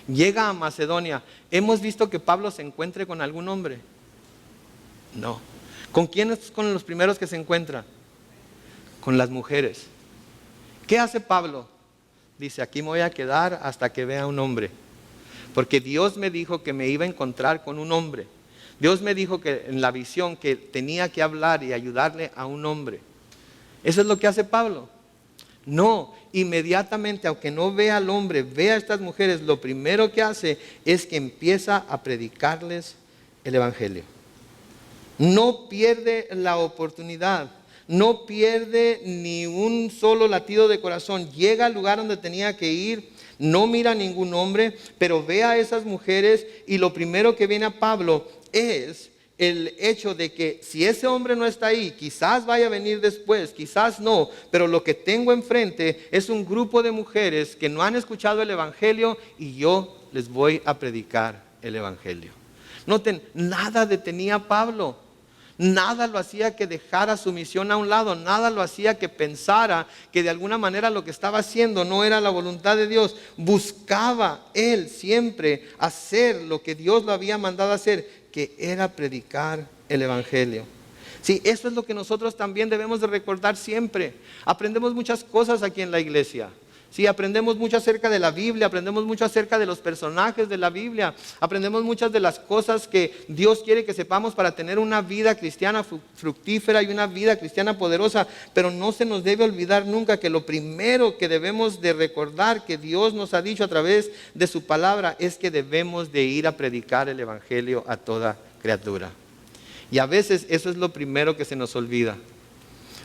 Llega a Macedonia. ¿Hemos visto que Pablo se encuentre con algún hombre? No. ¿Con quiénes con los primeros que se encuentra? Con las mujeres. ¿Qué hace Pablo? Dice: aquí me voy a quedar hasta que vea un hombre. Porque Dios me dijo que me iba a encontrar con un hombre. Dios me dijo que en la visión que tenía que hablar y ayudarle a un hombre. ¿Eso es lo que hace Pablo? No, inmediatamente, aunque no vea al hombre, vea a estas mujeres, lo primero que hace es que empieza a predicarles el evangelio. No pierde la oportunidad. No pierde ni un solo latido de corazón. Llega al lugar donde tenía que ir. No mira a ningún hombre, pero ve a esas mujeres y lo primero que viene a Pablo es el hecho de que si ese hombre no está ahí, quizás vaya a venir después, quizás no, pero lo que tengo enfrente es un grupo de mujeres que no han escuchado el evangelio y yo les voy a predicar el evangelio. Noten, nada detenía a Pablo. Nada lo hacía que dejara su misión a un lado, nada lo hacía que pensara que de alguna manera lo que estaba haciendo no era la voluntad de Dios. Buscaba él siempre hacer lo que Dios lo había mandado hacer, que era predicar el evangelio. Sí, eso es lo que nosotros también debemos de recordar siempre. Aprendemos muchas cosas aquí en la iglesia. Sí, aprendemos mucho acerca de la Biblia, aprendemos mucho acerca de los personajes de la Biblia, aprendemos muchas de las cosas que Dios quiere que sepamos para tener una vida cristiana fructífera y una vida cristiana poderosa, pero no se nos debe olvidar nunca que lo primero que debemos de recordar que Dios nos ha dicho a través de su palabra es que debemos de ir a predicar el evangelio a toda criatura. Y a veces eso es lo primero que se nos olvida,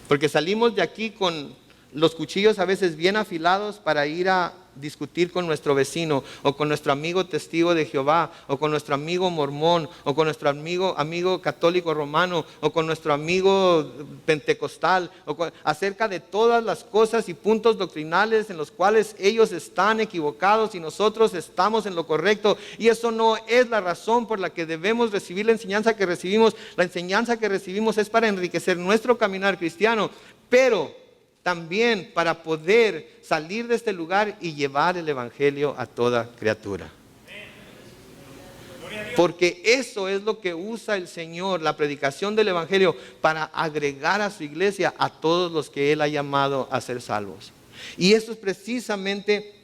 porque salimos de aquí con los cuchillos a veces bien afilados para ir a discutir con nuestro vecino, o con nuestro amigo testigo de Jehová, o con nuestro amigo mormón, o con nuestro amigo católico romano, o con nuestro amigo pentecostal, acerca de todas las cosas y puntos doctrinales en los cuales ellos están equivocados y nosotros estamos en lo correcto. Y eso no es la razón por la que debemos recibir la enseñanza que recibimos. La enseñanza que recibimos es para enriquecer nuestro caminar cristiano, pero también para poder salir de este lugar y llevar el evangelio a toda criatura. Porque eso es lo que usa el Señor, la predicación del evangelio, para agregar a su iglesia a todos los que Él ha llamado a ser salvos. Y eso es precisamente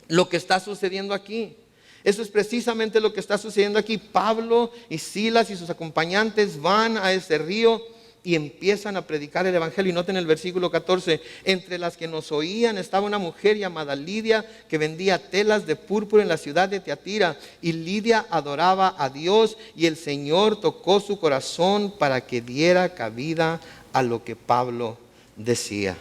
lo que está sucediendo aquí. Eso es precisamente lo que está sucediendo aquí. Pablo y Silas y sus acompañantes van a ese río y empiezan a predicar el evangelio. Y noten el versículo 14: entre las que nos oían estaba una mujer llamada Lidia, que vendía telas de púrpura en la ciudad de Tiatira. Y Lidia adoraba a Dios, y el Señor tocó su corazón para que diera cabida a lo que Pablo decía.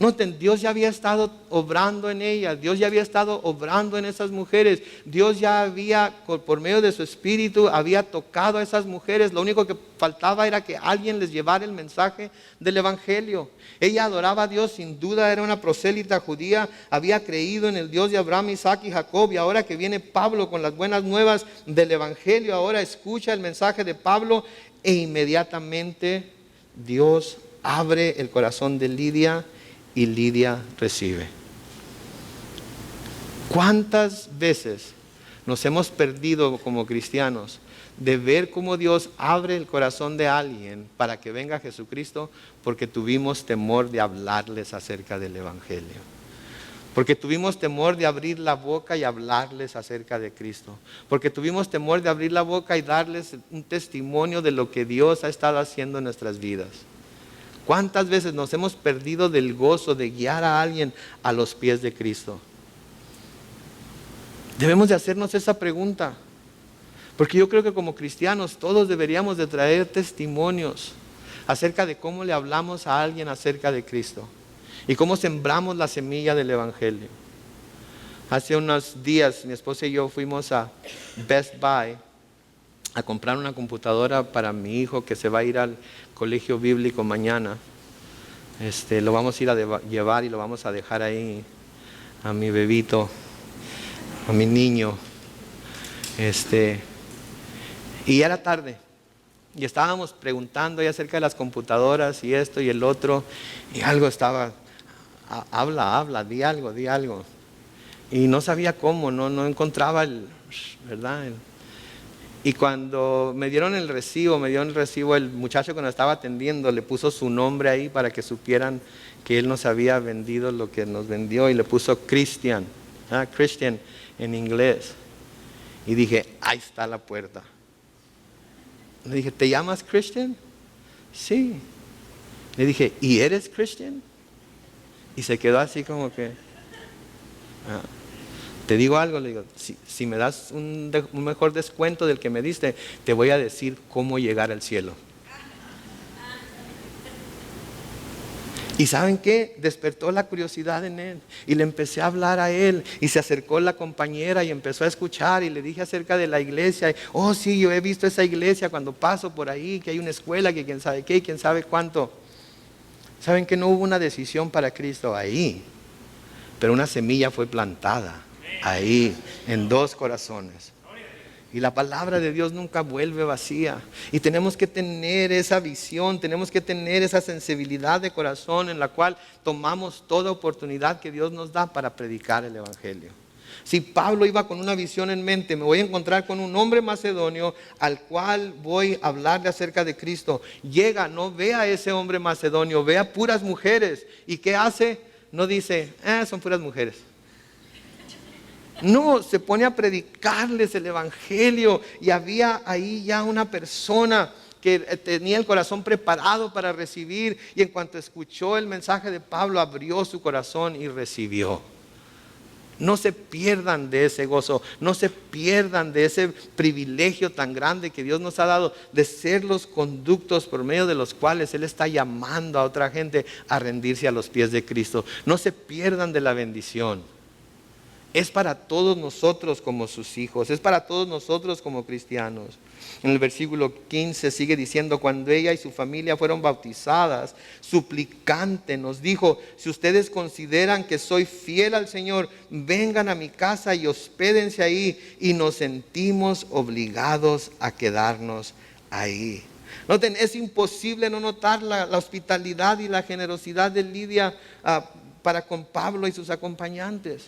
Noten, Dios ya había estado obrando en ellas, Dios ya había estado obrando en esas mujeres, Dios ya había, por medio de su espíritu, había tocado a esas mujeres. Lo único que faltaba era que alguien les llevara el mensaje del evangelio. Ella adoraba a Dios, sin duda era una prosélita judía, había creído en el Dios de Abraham, Isaac y Jacob, y ahora que viene Pablo con las buenas nuevas del evangelio, ahora escucha el mensaje de Pablo e inmediatamente Dios abre el corazón de Lidia. Y Lidia recibe. ¿Cuántas veces nos hemos perdido como cristianos de ver cómo Dios abre el corazón de alguien para que venga a Jesucristo? Porque tuvimos temor de hablarles acerca del evangelio. Porque tuvimos temor de abrir la boca y hablarles acerca de Cristo. Porque tuvimos temor de abrir la boca y darles un testimonio de lo que Dios ha estado haciendo en nuestras vidas. ¿Cuántas veces nos hemos perdido del gozo de guiar a alguien a los pies de Cristo? Debemos de hacernos esa pregunta, porque yo creo que como cristianos todos deberíamos de traer testimonios acerca de cómo le hablamos a alguien acerca de Cristo y cómo sembramos la semilla del evangelio. Hace unos días mi esposa y yo fuimos a Best Buy a comprar una computadora para mi hijo que se va a ir al colegio bíblico mañana. Lo vamos a ir a llevar y lo vamos a dejar ahí a mi bebito, a mi niño. Y era tarde y estábamos preguntando ahí acerca de las computadoras y esto y el otro, y algo estaba, habla, di algo, y no sabía cómo, no encontraba ¿verdad? Y cuando me dieron el recibo, el muchacho que nos estaba atendiendo le puso su nombre ahí para que supieran que él nos había vendido lo que nos vendió, y le puso Christian en inglés. Y dije, ahí está la puerta. Le dije, ¿te llamas Christian? Sí. Le dije, ¿y eres Christian? Y se quedó así como que... Te digo algo, le digo, si me das un mejor descuento del que me diste, te voy a decir cómo llegar al cielo. ¿Y saben qué? Despertó la curiosidad en él y le empecé a hablar a él, y se acercó la compañera y empezó a escuchar, y le dije acerca de la iglesia. Oh sí, yo he visto esa iglesia cuando paso por ahí, que hay una escuela, que quién sabe qué, quién sabe cuánto. ¿Saben que no hubo una decisión para Cristo ahí? Pero una semilla fue plantada ahí, en dos corazones. Y la palabra de Dios nunca vuelve vacía. Y tenemos que tener esa visión, tenemos que tener esa sensibilidad de corazón en la cual tomamos toda oportunidad que Dios nos da para predicar el evangelio. Si Pablo iba con una visión en mente, me voy a encontrar con un hombre macedonio al cual voy a hablarle acerca de Cristo. Llega, no ve a ese hombre macedonio, ve a puras mujeres. ¿Y qué hace? No dice, son puras mujeres. No, se pone a predicarles el evangelio, y había ahí ya una persona que tenía el corazón preparado para recibir, y en cuanto escuchó el mensaje de Pablo, abrió su corazón y recibió. No se pierdan de ese gozo, no se pierdan de ese privilegio tan grande que Dios nos ha dado de ser los conductos por medio de los cuales Él está llamando a otra gente a rendirse a los pies de Cristo. No se pierdan de la bendición. Es para todos nosotros como sus hijos, es para todos nosotros como cristianos. En el versículo 15 sigue diciendo: cuando ella y su familia fueron bautizadas, suplicante nos dijo: si ustedes consideran que soy fiel al Señor, vengan a mi casa y hospédense ahí. Y nos sentimos obligados a quedarnos ahí. Noten, es imposible no notar la hospitalidad y la generosidad de Lidia para con Pablo y sus acompañantes.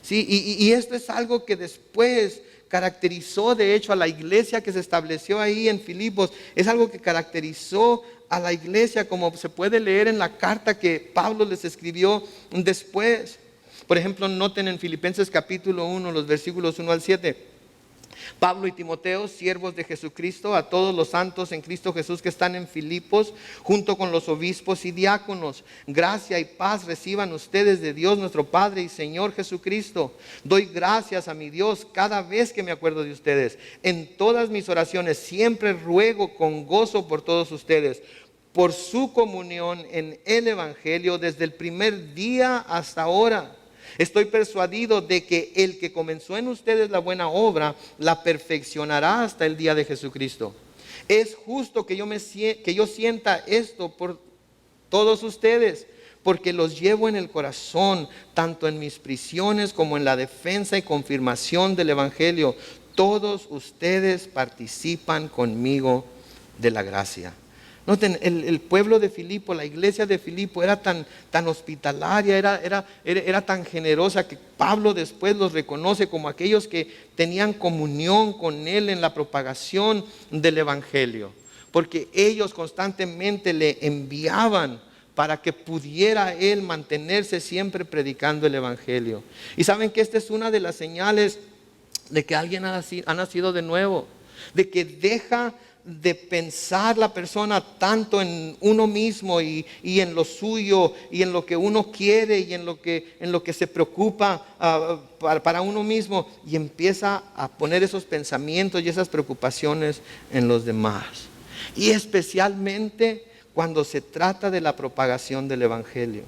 Sí, y esto es algo que después caracterizó de hecho a la iglesia que se estableció ahí en Filipos. Es algo que caracterizó a la iglesia, como se puede leer en la carta que Pablo les escribió después. Por ejemplo, noten en Filipenses capítulo 1, los versículos 1 al 7. Pablo y Timoteo, siervos de Jesucristo, a todos los santos en Cristo Jesús que están en Filipos, junto con los obispos y diáconos, gracia y paz reciban ustedes de Dios nuestro Padre y Señor Jesucristo. Doy gracias a mi Dios cada vez que me acuerdo de ustedes. En todas mis oraciones siempre ruego con gozo por todos ustedes, por su comunión en el Evangelio desde el primer día hasta ahora. Estoy persuadido de que el que comenzó en ustedes la buena obra, la perfeccionará hasta el día de Jesucristo. Es justo que yo sienta esto por todos ustedes, porque los llevo en el corazón, tanto en mis prisiones como en la defensa y confirmación del Evangelio. Todos ustedes participan conmigo de la gracia. Noten, el pueblo de Filipo, la iglesia de Filipo era tan hospitalaria, era tan generosa, que Pablo después los reconoce como aquellos que tenían comunión con él en la propagación del Evangelio, porque ellos constantemente le enviaban para que pudiera él mantenerse siempre predicando el Evangelio. Y saben que esta es una de las señales de que alguien ha nacido de nuevo, de que deja de pensar la persona tanto en uno mismo y en lo suyo y en lo que uno quiere y en lo que se preocupa para uno mismo, y empieza a poner esos pensamientos y esas preocupaciones en los demás, y especialmente cuando se trata de la propagación del Evangelio.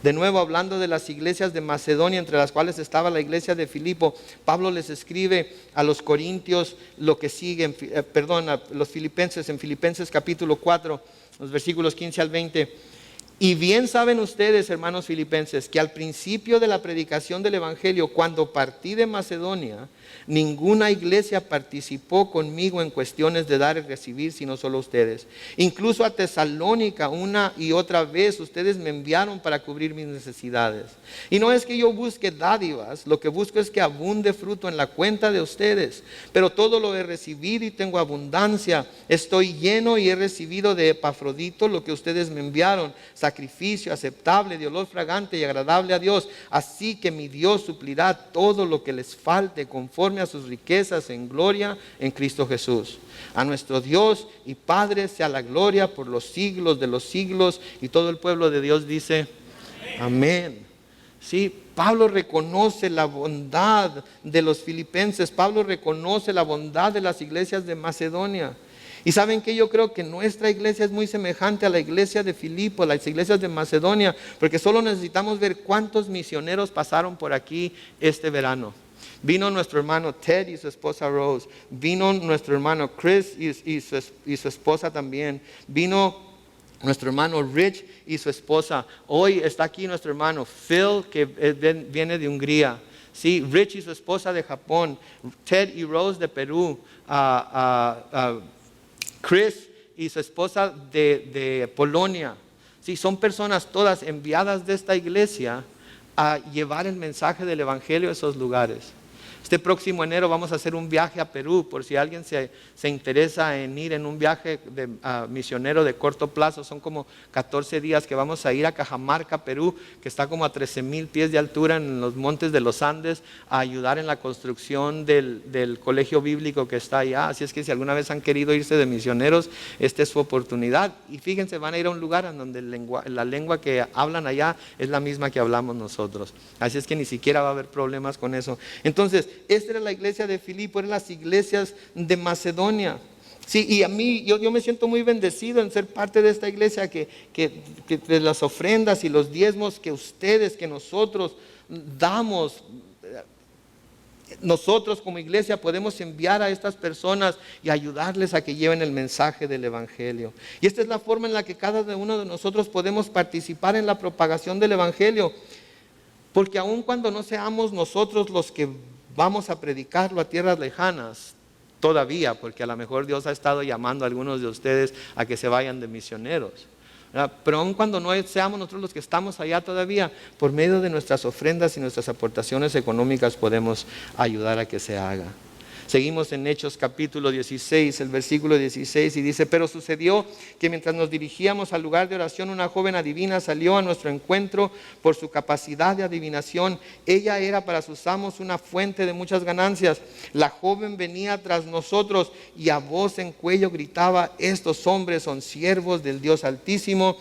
De nuevo, hablando de las iglesias de Macedonia, entre las cuales estaba la iglesia de Filipo, Pablo les escribe a los corintios lo que sigue, a los filipenses, en Filipenses capítulo 4, los versículos 15 al 20. Y bien saben ustedes, hermanos filipenses, que al principio de la predicación del Evangelio, cuando partí de Macedonia, ninguna iglesia participó conmigo en cuestiones de dar y recibir, sino solo ustedes. Incluso a Tesalónica, una y otra vez, ustedes me enviaron para cubrir mis necesidades. Y no es que yo busque dádivas, lo que busco es que abunde fruto en la cuenta de ustedes. Pero todo lo he recibido y tengo abundancia. Estoy lleno y he recibido de Epafrodito lo que ustedes me enviaron, sacrificio aceptable, de olor fragante y agradable a Dios. Así que mi Dios suplirá todo lo que les falte conforme a sus riquezas en gloria en Cristo Jesús. A nuestro Dios y Padre sea la gloria por los siglos de los siglos. Y todo el pueblo de Dios dice amén. Sí, Pablo reconoce la bondad de los filipenses. Pablo reconoce la bondad de las iglesias de Macedonia. Y saben que yo creo que nuestra iglesia es muy semejante a la iglesia de Filipo, las iglesias de Macedonia, porque solo necesitamos ver cuántos misioneros pasaron por aquí este verano. Vino nuestro hermano Ted y su esposa Rose. Vino nuestro hermano Chris y su esposa también. Vino nuestro hermano Rich y su esposa. Hoy está aquí nuestro hermano Phil, que viene de Hungría. Sí, Rich y su esposa de Japón. Ted y Rose de Perú. Chris y su esposa de Polonia. Sí, son personas todas enviadas de esta iglesia a llevar el mensaje del Evangelio a esos lugares. Este próximo enero vamos a hacer un viaje a Perú, por si alguien se interesa en ir en un viaje misionero de corto plazo. Son como 14 días que vamos a ir a Cajamarca, Perú, que está como a 13,000 pies de altura en los montes de los Andes, a ayudar en la construcción del colegio bíblico que está allá. Así es que si alguna vez han querido irse de misioneros, esta es su oportunidad. Y fíjense, van a ir a un lugar en donde la lengua que hablan allá es la misma que hablamos nosotros. Así es que ni siquiera va a haber problemas con eso. Entonces, esta era la iglesia de Filipo, eran las iglesias de Macedonia. Sí, y a mí, yo me siento muy bendecido en ser parte de esta iglesia, que de las ofrendas y los diezmos que ustedes, que nosotros damos, nosotros como iglesia podemos enviar a estas personas y ayudarles a que lleven el mensaje del Evangelio. Y esta es la forma en la que cada uno de nosotros podemos participar en la propagación del Evangelio. Porque aun cuando no seamos nosotros los que vamos a predicarlo a tierras lejanas, todavía, porque a lo mejor Dios ha estado llamando a algunos de ustedes a que se vayan de misioneros. Pero aun cuando no seamos nosotros los que estamos allá todavía, por medio de nuestras ofrendas y nuestras aportaciones económicas podemos ayudar a que se haga. Seguimos en Hechos capítulo 16, el versículo 16, y dice: pero sucedió que mientras nos dirigíamos al lugar de oración, una joven adivina salió a nuestro encuentro. Por su capacidad de adivinación, ella era para sus amos una fuente de muchas ganancias. La joven venía tras nosotros y a voz en cuello gritaba: estos hombres son siervos del Dios Altísimo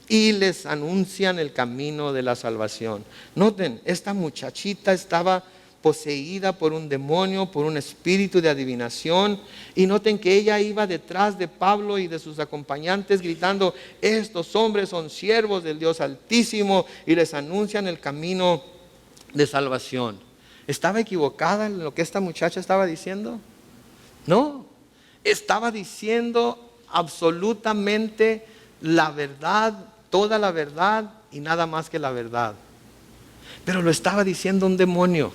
y les anuncian el camino de la salvación. Noten, esta muchachita estaba poseída por un demonio, por un espíritu de adivinación. Y noten que ella iba detrás de Pablo y de sus acompañantes gritando: estos hombres son siervos del Dios Altísimo y les anuncian el camino de salvación. ¿Estaba equivocada en lo que esta muchacha estaba diciendo? No, estaba diciendo absolutamente la verdad, toda la verdad y nada más que la verdad. Pero lo estaba diciendo un demonio.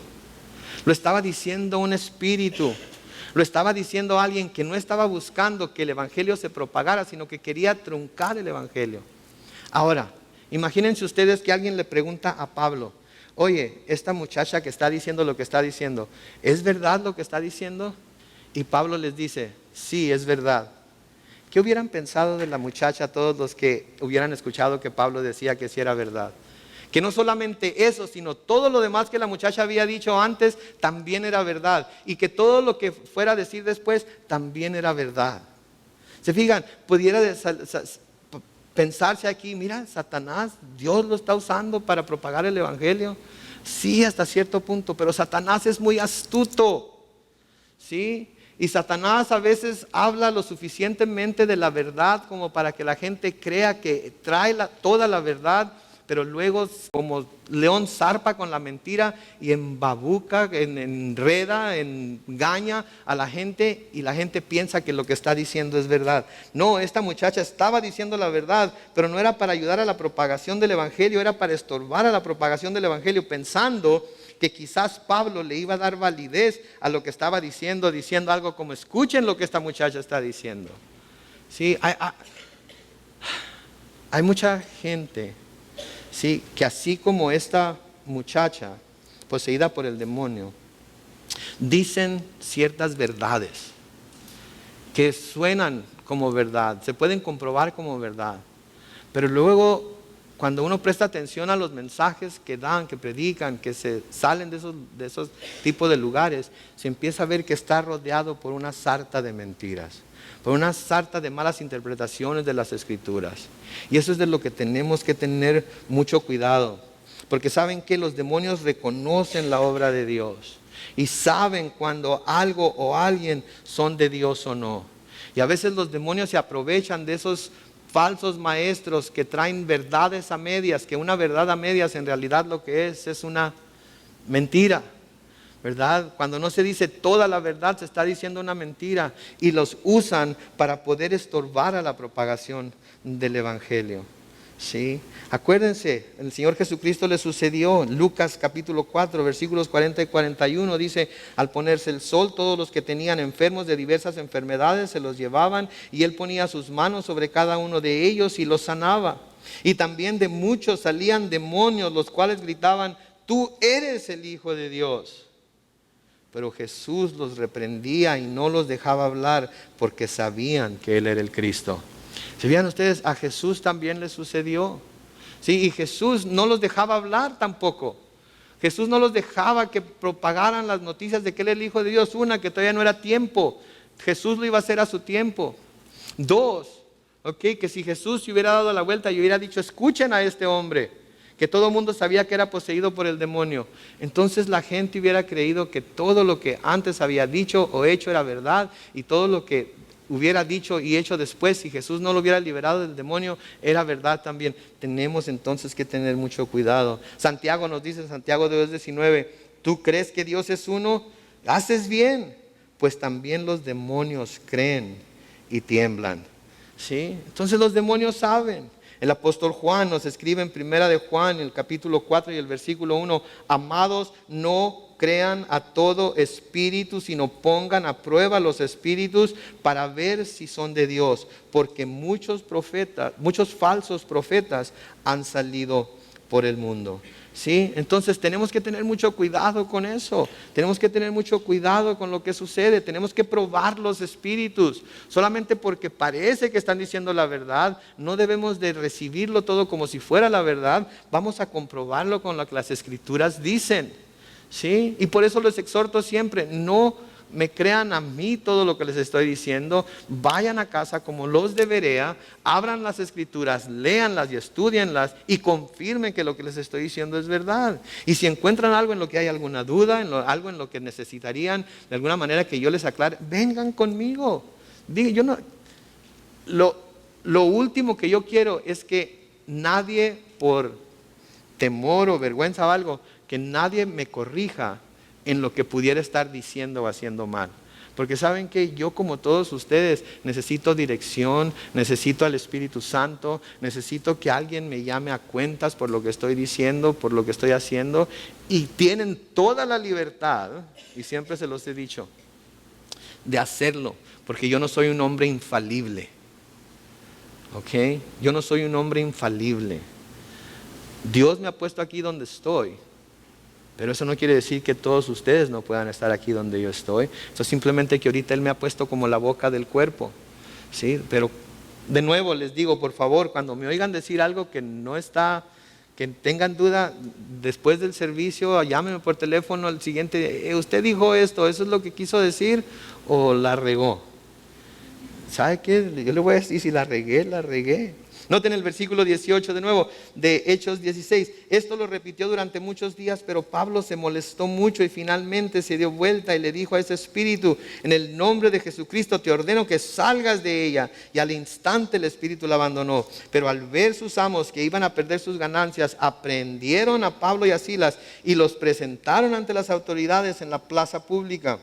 Lo estaba diciendo un espíritu, lo estaba diciendo alguien que no estaba buscando que el Evangelio se propagara, sino que quería truncar el Evangelio. Ahora, imagínense ustedes que alguien le pregunta a Pablo: oye, esta muchacha que está diciendo lo que está diciendo, ¿es verdad lo que está diciendo? Y Pablo les dice: sí, es verdad. ¿Qué hubieran pensado de la muchacha todos los que hubieran escuchado que Pablo decía que sí era verdad? Que no solamente eso, sino todo lo demás que la muchacha había dicho antes también era verdad. Y que todo lo que fuera a decir después también era verdad. ¿Se fijan? Pudiera pensarse aquí: mira, Satanás, Dios lo está usando para propagar el Evangelio. Sí, hasta cierto punto, pero Satanás es muy astuto. ¿Sí? Y Satanás a veces habla lo suficientemente de la verdad como para que la gente crea que trae toda la verdad, pero luego como león zarpa con la mentira y embabuca, enreda, engaña a la gente, y la gente piensa que lo que está diciendo es verdad. No, esta muchacha estaba diciendo la verdad, pero no era para ayudar a la propagación del Evangelio, era para estorbar a la propagación del Evangelio, pensando que quizás Pablo le iba a dar validez a lo que estaba diciendo algo como: escuchen lo que esta muchacha está diciendo. Sí, hay mucha gente, sí, que así como esta muchacha poseída por el demonio, dicen ciertas verdades que suenan como verdad, se pueden comprobar como verdad, pero luego cuando uno presta atención a los mensajes que dan, que predican, que se salen de esos tipos de lugares, se empieza a ver que está rodeado por una sarta de mentiras, por una sarta de malas interpretaciones de las Escrituras. Y eso es de lo que tenemos que tener mucho cuidado, porque saben que los demonios reconocen la obra de Dios y saben cuando algo o alguien son de Dios o no. Y a veces los demonios se aprovechan de esos falsos maestros que traen verdades a medias, que una verdad a medias en realidad lo que es una mentira, ¿verdad? Cuando no se dice toda la verdad, se está diciendo una mentira, y los usan para poder estorbar a la propagación del Evangelio. ¿Sí? Acuérdense, el Señor Jesucristo le sucedió. Lucas capítulo 4 versículos 40 y 41 dice: al ponerse el sol, todos los que tenían enfermos de diversas enfermedades se los llevaban, y él ponía sus manos sobre cada uno de ellos y los sanaba. Y también de muchos salían demonios, los cuales gritaban: tú eres el Hijo de Dios. Pero Jesús los reprendía y no los dejaba hablar, porque sabían que él era el Cristo. Si vean ustedes, a Jesús también le sucedió. Sí, y Jesús no los dejaba hablar tampoco. Jesús no los dejaba que propagaran las noticias de que él era el Hijo de Dios. Una, que todavía no era tiempo. Jesús lo iba a hacer a su tiempo. Dos, que si Jesús se hubiera dado la vuelta y hubiera dicho: escuchen a este hombre, que todo el mundo sabía que era poseído por el demonio, entonces la gente hubiera creído que todo lo que antes había dicho o hecho era verdad, y todo lo que hubiera dicho y hecho después, si Jesús no lo hubiera liberado del demonio, era verdad también. Tenemos entonces que tener mucho cuidado. Santiago nos dice en Santiago 2:19: ¿tú crees que Dios es uno? haces bien, pues también los demonios creen y tiemblan. ¿Sí? Entonces los demonios saben. El apóstol Juan nos escribe en Primera de Juan, en el capítulo 4 y el versículo 1, amados, no crean a todo espíritu, sino pongan a prueba los espíritus para ver si son de Dios, porque muchos falsos profetas han salido por el mundo. ¿Sí? Entonces tenemos que tener mucho cuidado con eso. Tenemos que tener mucho cuidado con lo que sucede. Tenemos que probar los espíritus. Solamente porque parece que están diciendo la verdad, no debemos de recibirlo todo como si fuera la verdad. Vamos a comprobarlo con lo que las escrituras dicen. ¿Sí? Y por eso les exhorto siempre, no me crean a mí todo lo que les estoy diciendo. Vayan a casa como los de Berea, abran las escrituras, léanlas y estudienlas y confirmen que lo que les estoy diciendo es verdad. Y si encuentran algo en lo que hay alguna duda, algo en lo que necesitarían de alguna manera que yo les aclare, vengan conmigo. Lo último que yo quiero es que nadie, por temor o vergüenza o algo, que nadie me corrija en lo que pudiera estar diciendo o haciendo mal. Porque saben que yo, como todos ustedes, necesito dirección, necesito al Espíritu Santo, necesito que alguien me llame a cuentas por lo que estoy diciendo, por lo que estoy haciendo, y tienen toda la libertad, y siempre se los he dicho, de hacerlo, porque yo no soy un hombre infalible. ¿Ok? Yo no soy un hombre infalible. Dios me ha puesto aquí donde estoy. Pero eso no quiere decir que todos ustedes no puedan estar aquí donde yo estoy. Eso simplemente que ahorita Él me ha puesto como la boca del cuerpo. ¿Sí? Pero de nuevo les digo, por favor, cuando me oigan decir algo que no está, que tengan duda, después del servicio, llámenme por teléfono al siguiente, usted dijo esto, ¿eso es lo que quiso decir o la regó? ¿Sabe qué? Yo le voy a decir, si la regué, la regué. Noten el versículo 18 de nuevo, de Hechos 16. Esto lo repitió durante muchos días, pero Pablo se molestó mucho y finalmente se dio vuelta y le dijo a ese espíritu, en el nombre de Jesucristo te ordeno que salgas de ella. Y al instante el espíritu la abandonó. Pero al ver sus amos que iban a perder sus ganancias, aprehendieron a Pablo y a Silas y los presentaron ante las autoridades en la plaza pública.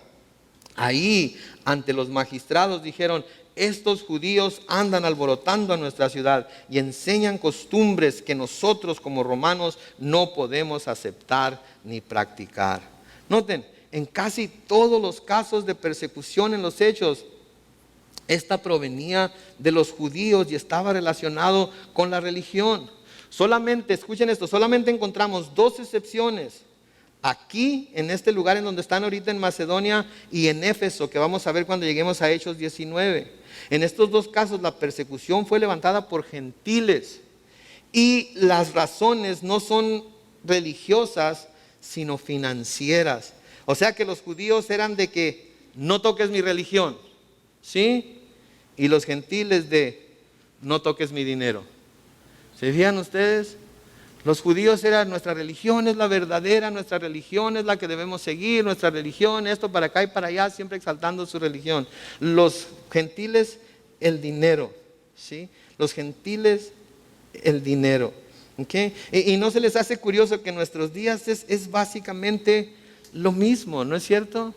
Ahí, ante los magistrados, dijeron, estos judíos andan alborotando a nuestra ciudad y enseñan costumbres que nosotros como romanos no podemos aceptar ni practicar. Noten, en casi todos los casos de persecución en los hechos, esta provenía de los judíos y estaba relacionado con la religión. Solamente, escuchen esto, solamente encontramos 2 excepciones. Aquí, en este lugar en donde están ahorita en Macedonia y en Éfeso, que vamos a ver cuando lleguemos a Hechos 19. En estos 2 casos la persecución fue levantada por gentiles y las razones no son religiosas, sino financieras. O sea que los judíos eran de que no toques mi religión, ¿sí? Y los gentiles de no toques mi dinero. ¿Se fijan ustedes? Los judíos eran, nuestra religión es la verdadera, nuestra religión es la que debemos seguir, nuestra religión, esto para acá y para allá, siempre exaltando su religión. Los gentiles, el dinero, ¿sí? Los gentiles, el dinero. ¿Okay? Y no se les hace curioso que en nuestros días es básicamente lo mismo, ¿no es cierto?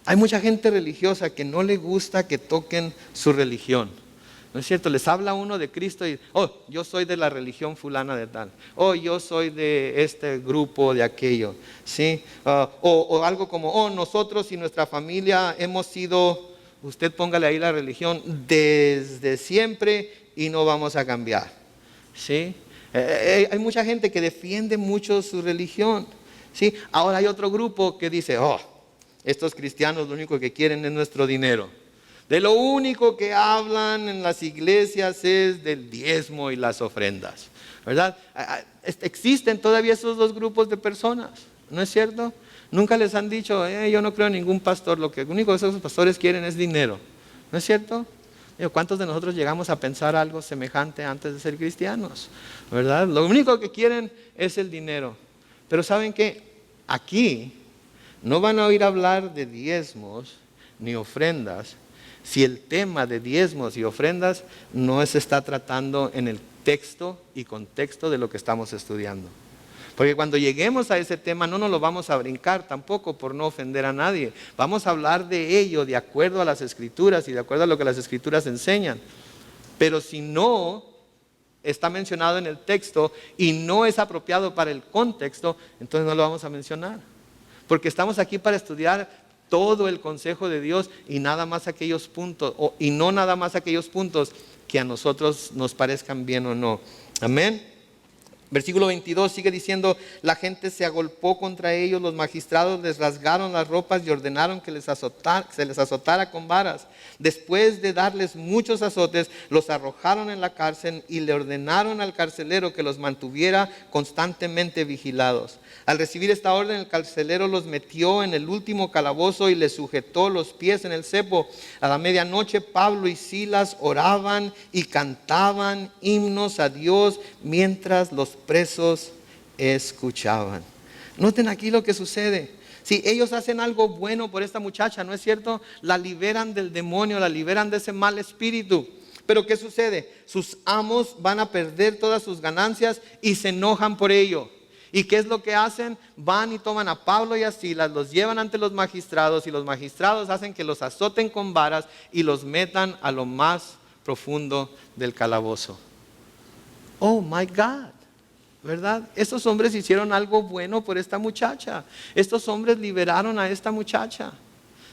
Hay mucha gente religiosa que no le gusta que toquen su religión. ¿No es cierto? Les habla uno de Cristo y, yo soy de la religión fulana de tal. Yo soy de este grupo, de aquello. ¿Sí? O algo como, nosotros y nuestra familia hemos sido, usted póngale ahí la religión, desde siempre y no vamos a cambiar. ¿Sí? Hay mucha gente que defiende mucho su religión. ¿Sí? Ahora hay otro grupo que dice, estos cristianos lo único que quieren es nuestro dinero. De lo único que hablan en las iglesias es del diezmo y las ofrendas, ¿verdad? Existen todavía esos 2 grupos de personas, ¿no es cierto? Nunca les han dicho, yo no creo en ningún pastor, lo único que esos pastores quieren es dinero, ¿no es cierto? ¿Cuántos de nosotros llegamos a pensar algo semejante antes de ser cristianos? ¿Verdad? Lo único que quieren es el dinero. Pero ¿saben qué? Aquí no van a oír hablar de diezmos ni ofrendas si el tema de diezmos y ofrendas no se está tratando en el texto y contexto de lo que estamos estudiando. Porque cuando lleguemos a ese tema no nos lo vamos a brincar tampoco por no ofender a nadie. Vamos a hablar de ello de acuerdo a las Escrituras y de acuerdo a lo que las Escrituras enseñan. Pero si no está mencionado en el texto y no es apropiado para el contexto, entonces no lo vamos a mencionar. Porque estamos aquí para estudiar todo el consejo de Dios y nada más aquellos puntos, y no nada más aquellos puntos que a nosotros nos parezcan bien o no. Amén. Versículo 22 sigue diciendo, la gente se agolpó contra ellos, los magistrados les rasgaron las ropas y ordenaron que se les azotara con varas. Después de darles muchos azotes, los arrojaron en la cárcel y le ordenaron al carcelero que los mantuviera constantemente vigilados. Al recibir esta orden, el carcelero los metió en el último calabozo y les sujetó los pies en el cepo. A la medianoche, Pablo y Silas oraban y cantaban himnos a Dios mientras los presos escuchaban. Noten aquí lo que sucede. Si ellos hacen algo bueno por esta muchacha, ¿no es cierto? La liberan del demonio, la liberan de ese mal espíritu. Pero ¿qué sucede? Sus amos van a perder todas sus ganancias y se enojan por ello. ¿Y qué es lo que hacen? Van y toman a Pablo y a Silas, los llevan ante los magistrados y los magistrados hacen que los azoten con varas y los metan a lo más profundo del calabozo. Oh my God, ¿verdad? Estos hombres hicieron algo bueno por esta muchacha. Estos hombres liberaron a esta muchacha,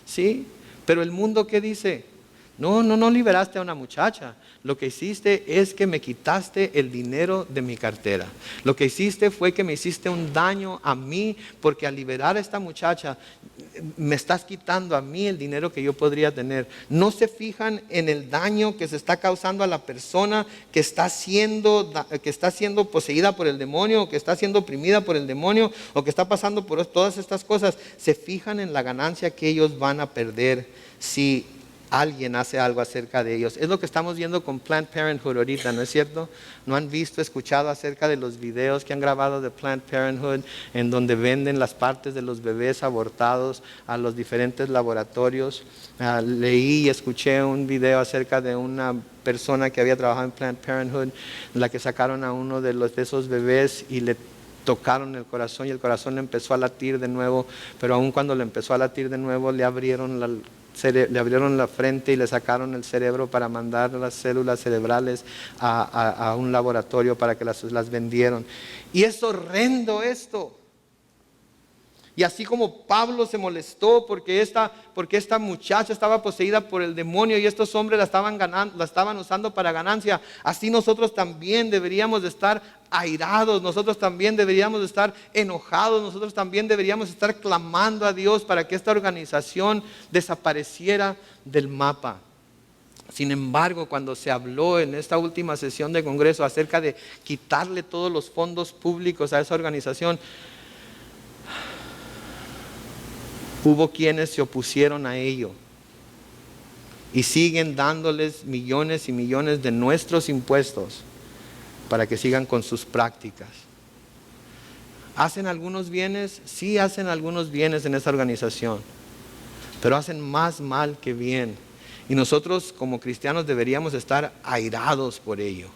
¿sí? Pero el mundo, ¿qué dice? No liberaste a una muchacha. Lo que hiciste es que me quitaste el dinero de mi cartera. Lo que hiciste fue que me hiciste un daño a mí, porque al liberar a esta muchacha me estás quitando a mí el dinero que yo podría tener. No se fijan en el daño que se está causando a la persona que está siendo poseída por el demonio, o que está siendo oprimida por el demonio, o que está pasando por todas estas cosas. Se fijan en la ganancia que ellos van a perder si alguien hace algo acerca de ellos. Es lo que estamos viendo con Planned Parenthood ahorita, ¿no es cierto? ¿No han visto, escuchado acerca de los videos que han grabado de Planned Parenthood en donde venden las partes de los bebés abortados a los diferentes laboratorios? Leí y escuché un video acerca de una persona que había trabajado en Planned Parenthood, en la que sacaron a uno de esos bebés y le tocaron el corazón y el corazón le empezó a latir de nuevo, pero aun cuando le empezó a latir de nuevo le abrieron la frente y le sacaron el cerebro para mandar las células cerebrales a un laboratorio para que las vendieron. Y es horrendo esto. Y así como Pablo se molestó porque esta muchacha estaba poseída por el demonio y estos hombres la estaban usando para ganancia, así nosotros también deberíamos de estar airados, nosotros también deberíamos de estar enojados, nosotros también deberíamos estar clamando a Dios para que esta organización desapareciera del mapa. Sin embargo, cuando se habló en esta última sesión de Congreso acerca de quitarle todos los fondos públicos a esa organización, hubo quienes se opusieron a ello y siguen dándoles millones y millones de nuestros impuestos para que sigan con sus prácticas. ¿Hacen algunos bienes? Sí, hacen algunos bienes en esa organización, pero hacen más mal que bien. Y nosotros como cristianos deberíamos estar airados por ello.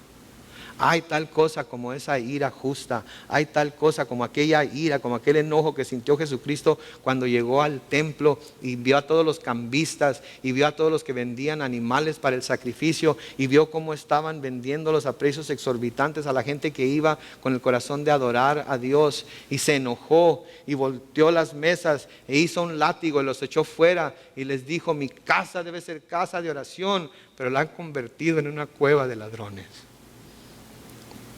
Hay tal cosa como esa ira justa, hay tal cosa como aquella ira, como aquel enojo que sintió Jesucristo cuando llegó al templo y vio a todos los cambistas y vio a todos los que vendían animales para el sacrificio y vio cómo estaban vendiéndolos a precios exorbitantes a la gente que iba con el corazón de adorar a Dios, y se enojó y volteó las mesas e hizo un látigo y los echó fuera y les dijo: mi casa debe ser casa de oración, pero la han convertido en una cueva de ladrones.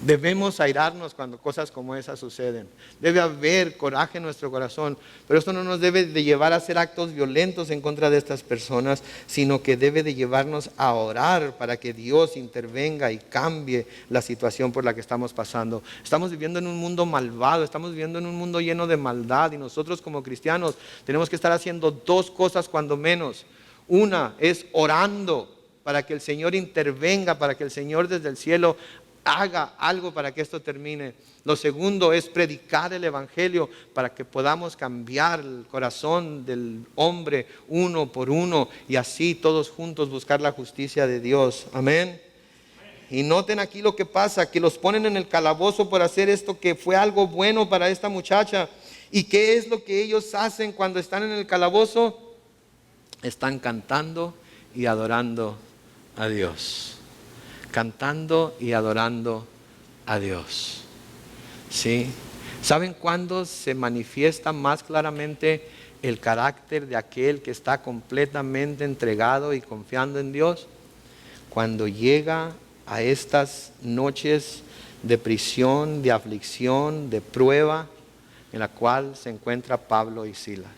Debemos airarnos cuando cosas como esas suceden. Debe haber coraje en nuestro corazón, pero esto no nos debe de llevar a hacer actos violentos en contra de estas personas, sino que debe de llevarnos a orar para que Dios intervenga y cambie la situación por la que estamos pasando. Estamos viviendo en un mundo malvado, estamos viviendo en un mundo lleno de maldad, y nosotros como cristianos tenemos que estar haciendo dos cosas cuando menos. Una es orando para que el Señor intervenga, para que el Señor desde el cielo haga algo para que esto termine. Lo segundo es predicar el evangelio para que podamos cambiar el corazón del hombre uno por uno y así todos juntos buscar la justicia de Dios. Amén. Y noten aquí lo que pasa, que los ponen en el calabozo por hacer esto que fue algo bueno para esta muchacha. ¿Y qué es lo que ellos hacen cuando están en el calabozo? Están cantando y adorando a Dios. Cantando y adorando a Dios. ¿Sí? ¿Saben cuándo se manifiesta más claramente el carácter de aquel que está completamente entregado y confiando en Dios? Cuando llega a estas noches de prisión, de aflicción, de prueba, en la cual se encuentra Pablo y Silas.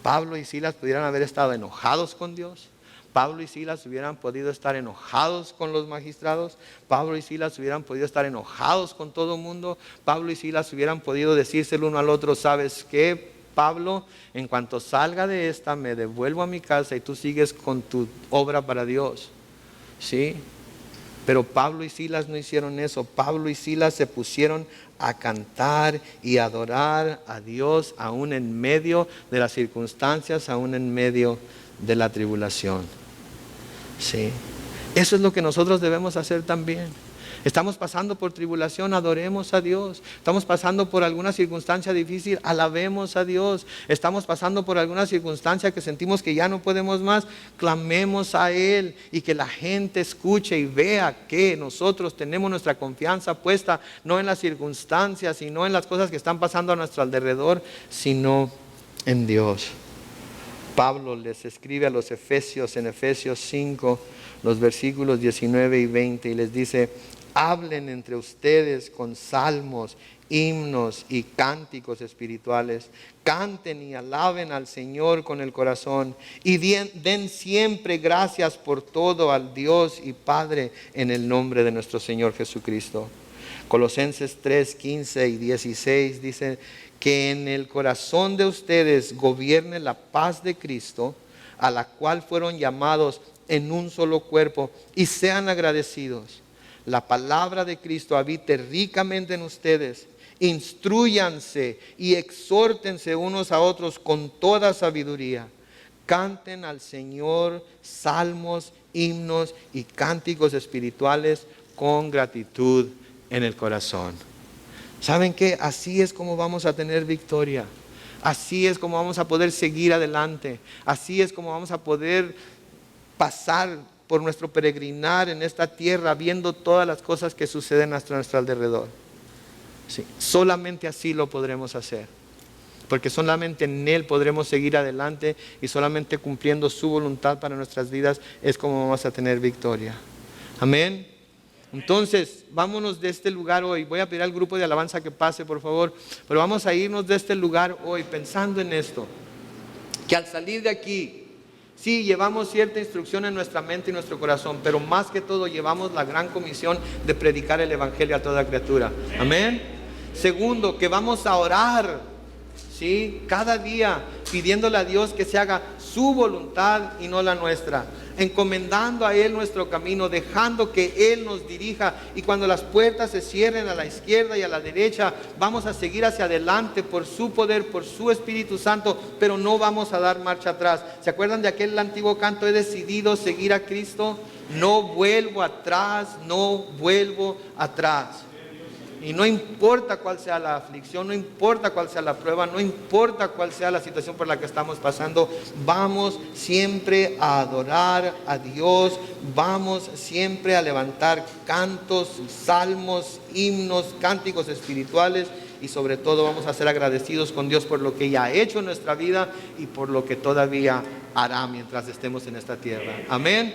Pablo y Silas pudieran haber estado enojados con Dios. Pablo y Silas hubieran podido estar enojados con los magistrados. Pablo y Silas hubieran podido estar enojados con todo el mundo. Pablo y Silas hubieran podido decirse el uno al otro: ¿sabes qué, Pablo? En cuanto salga de esta, me devuelvo a mi casa y tú sigues con tu obra para Dios. ¿Sí? Pero Pablo y Silas no hicieron eso. Pablo y Silas se pusieron a cantar y adorar a Dios aún en medio de las circunstancias, aún en medio de la tribulación. ¿Sí? Eso es lo que nosotros debemos hacer también. Estamos pasando por tribulación, adoremos a Dios. Estamos pasando por alguna circunstancia difícil, alabemos a Dios. Estamos pasando por alguna circunstancia que sentimos que ya no podemos más, clamemos a Él, y que la gente escuche y vea que nosotros tenemos nuestra confianza puesta no en las circunstancias y no en las cosas que están pasando a nuestro alrededor, sino en Dios. Pablo les escribe a los Efesios en Efesios 5, los versículos 19 y 20, y les dice: hablen entre ustedes con salmos, himnos y cánticos espirituales. Canten y alaben al Señor con el corazón, y den siempre gracias por todo al Dios y Padre en el nombre de nuestro Señor Jesucristo. Colosenses 3, 15 y 16 dice: que en el corazón de ustedes gobierne la paz de Cristo, a la cual fueron llamados en un solo cuerpo, y sean agradecidos. La palabra de Cristo habite ricamente en ustedes. Instrúyanse y exhórtense unos a otros con toda sabiduría. Canten al Señor salmos, himnos y cánticos espirituales con gratitud en el corazón. ¿Saben qué? Así es como vamos a tener victoria. Así es como vamos a poder seguir adelante. Así es como vamos a poder pasar por nuestro peregrinar en esta tierra, viendo todas las cosas que suceden a nuestro alrededor. Sí, solamente así lo podremos hacer. Porque solamente en Él podremos seguir adelante, y solamente cumpliendo su voluntad para nuestras vidas es como vamos a tener victoria. Amén. Entonces, vámonos de este lugar hoy. Voy a pedir al grupo de alabanza que pase, por favor. Pero vamos a irnos de este lugar hoy pensando en esto: que al salir de aquí, sí, llevamos cierta instrucción en nuestra mente y nuestro corazón, pero más que todo llevamos la gran comisión de predicar el evangelio a toda criatura. Amén. Segundo, que vamos a orar, ¿sí?, cada día pidiéndole a Dios que se haga su voluntad y no la nuestra, encomendando a Él nuestro camino, dejando que Él nos dirija, y cuando las puertas se cierren a la izquierda y a la derecha, vamos a seguir hacia adelante por su poder, por su Espíritu Santo, pero no vamos a dar marcha atrás. ¿Se acuerdan de aquel antiguo canto? He decidido seguir a Cristo, no vuelvo atrás, no vuelvo atrás. Y no importa cuál sea la aflicción, no importa cuál sea la prueba, no importa cuál sea la situación por la que estamos pasando, vamos siempre a adorar a Dios, vamos siempre a levantar cantos, salmos, himnos, cánticos espirituales, y sobre todo vamos a ser agradecidos con Dios por lo que ya ha hecho en nuestra vida y por lo que todavía hará mientras estemos en esta tierra. Amén.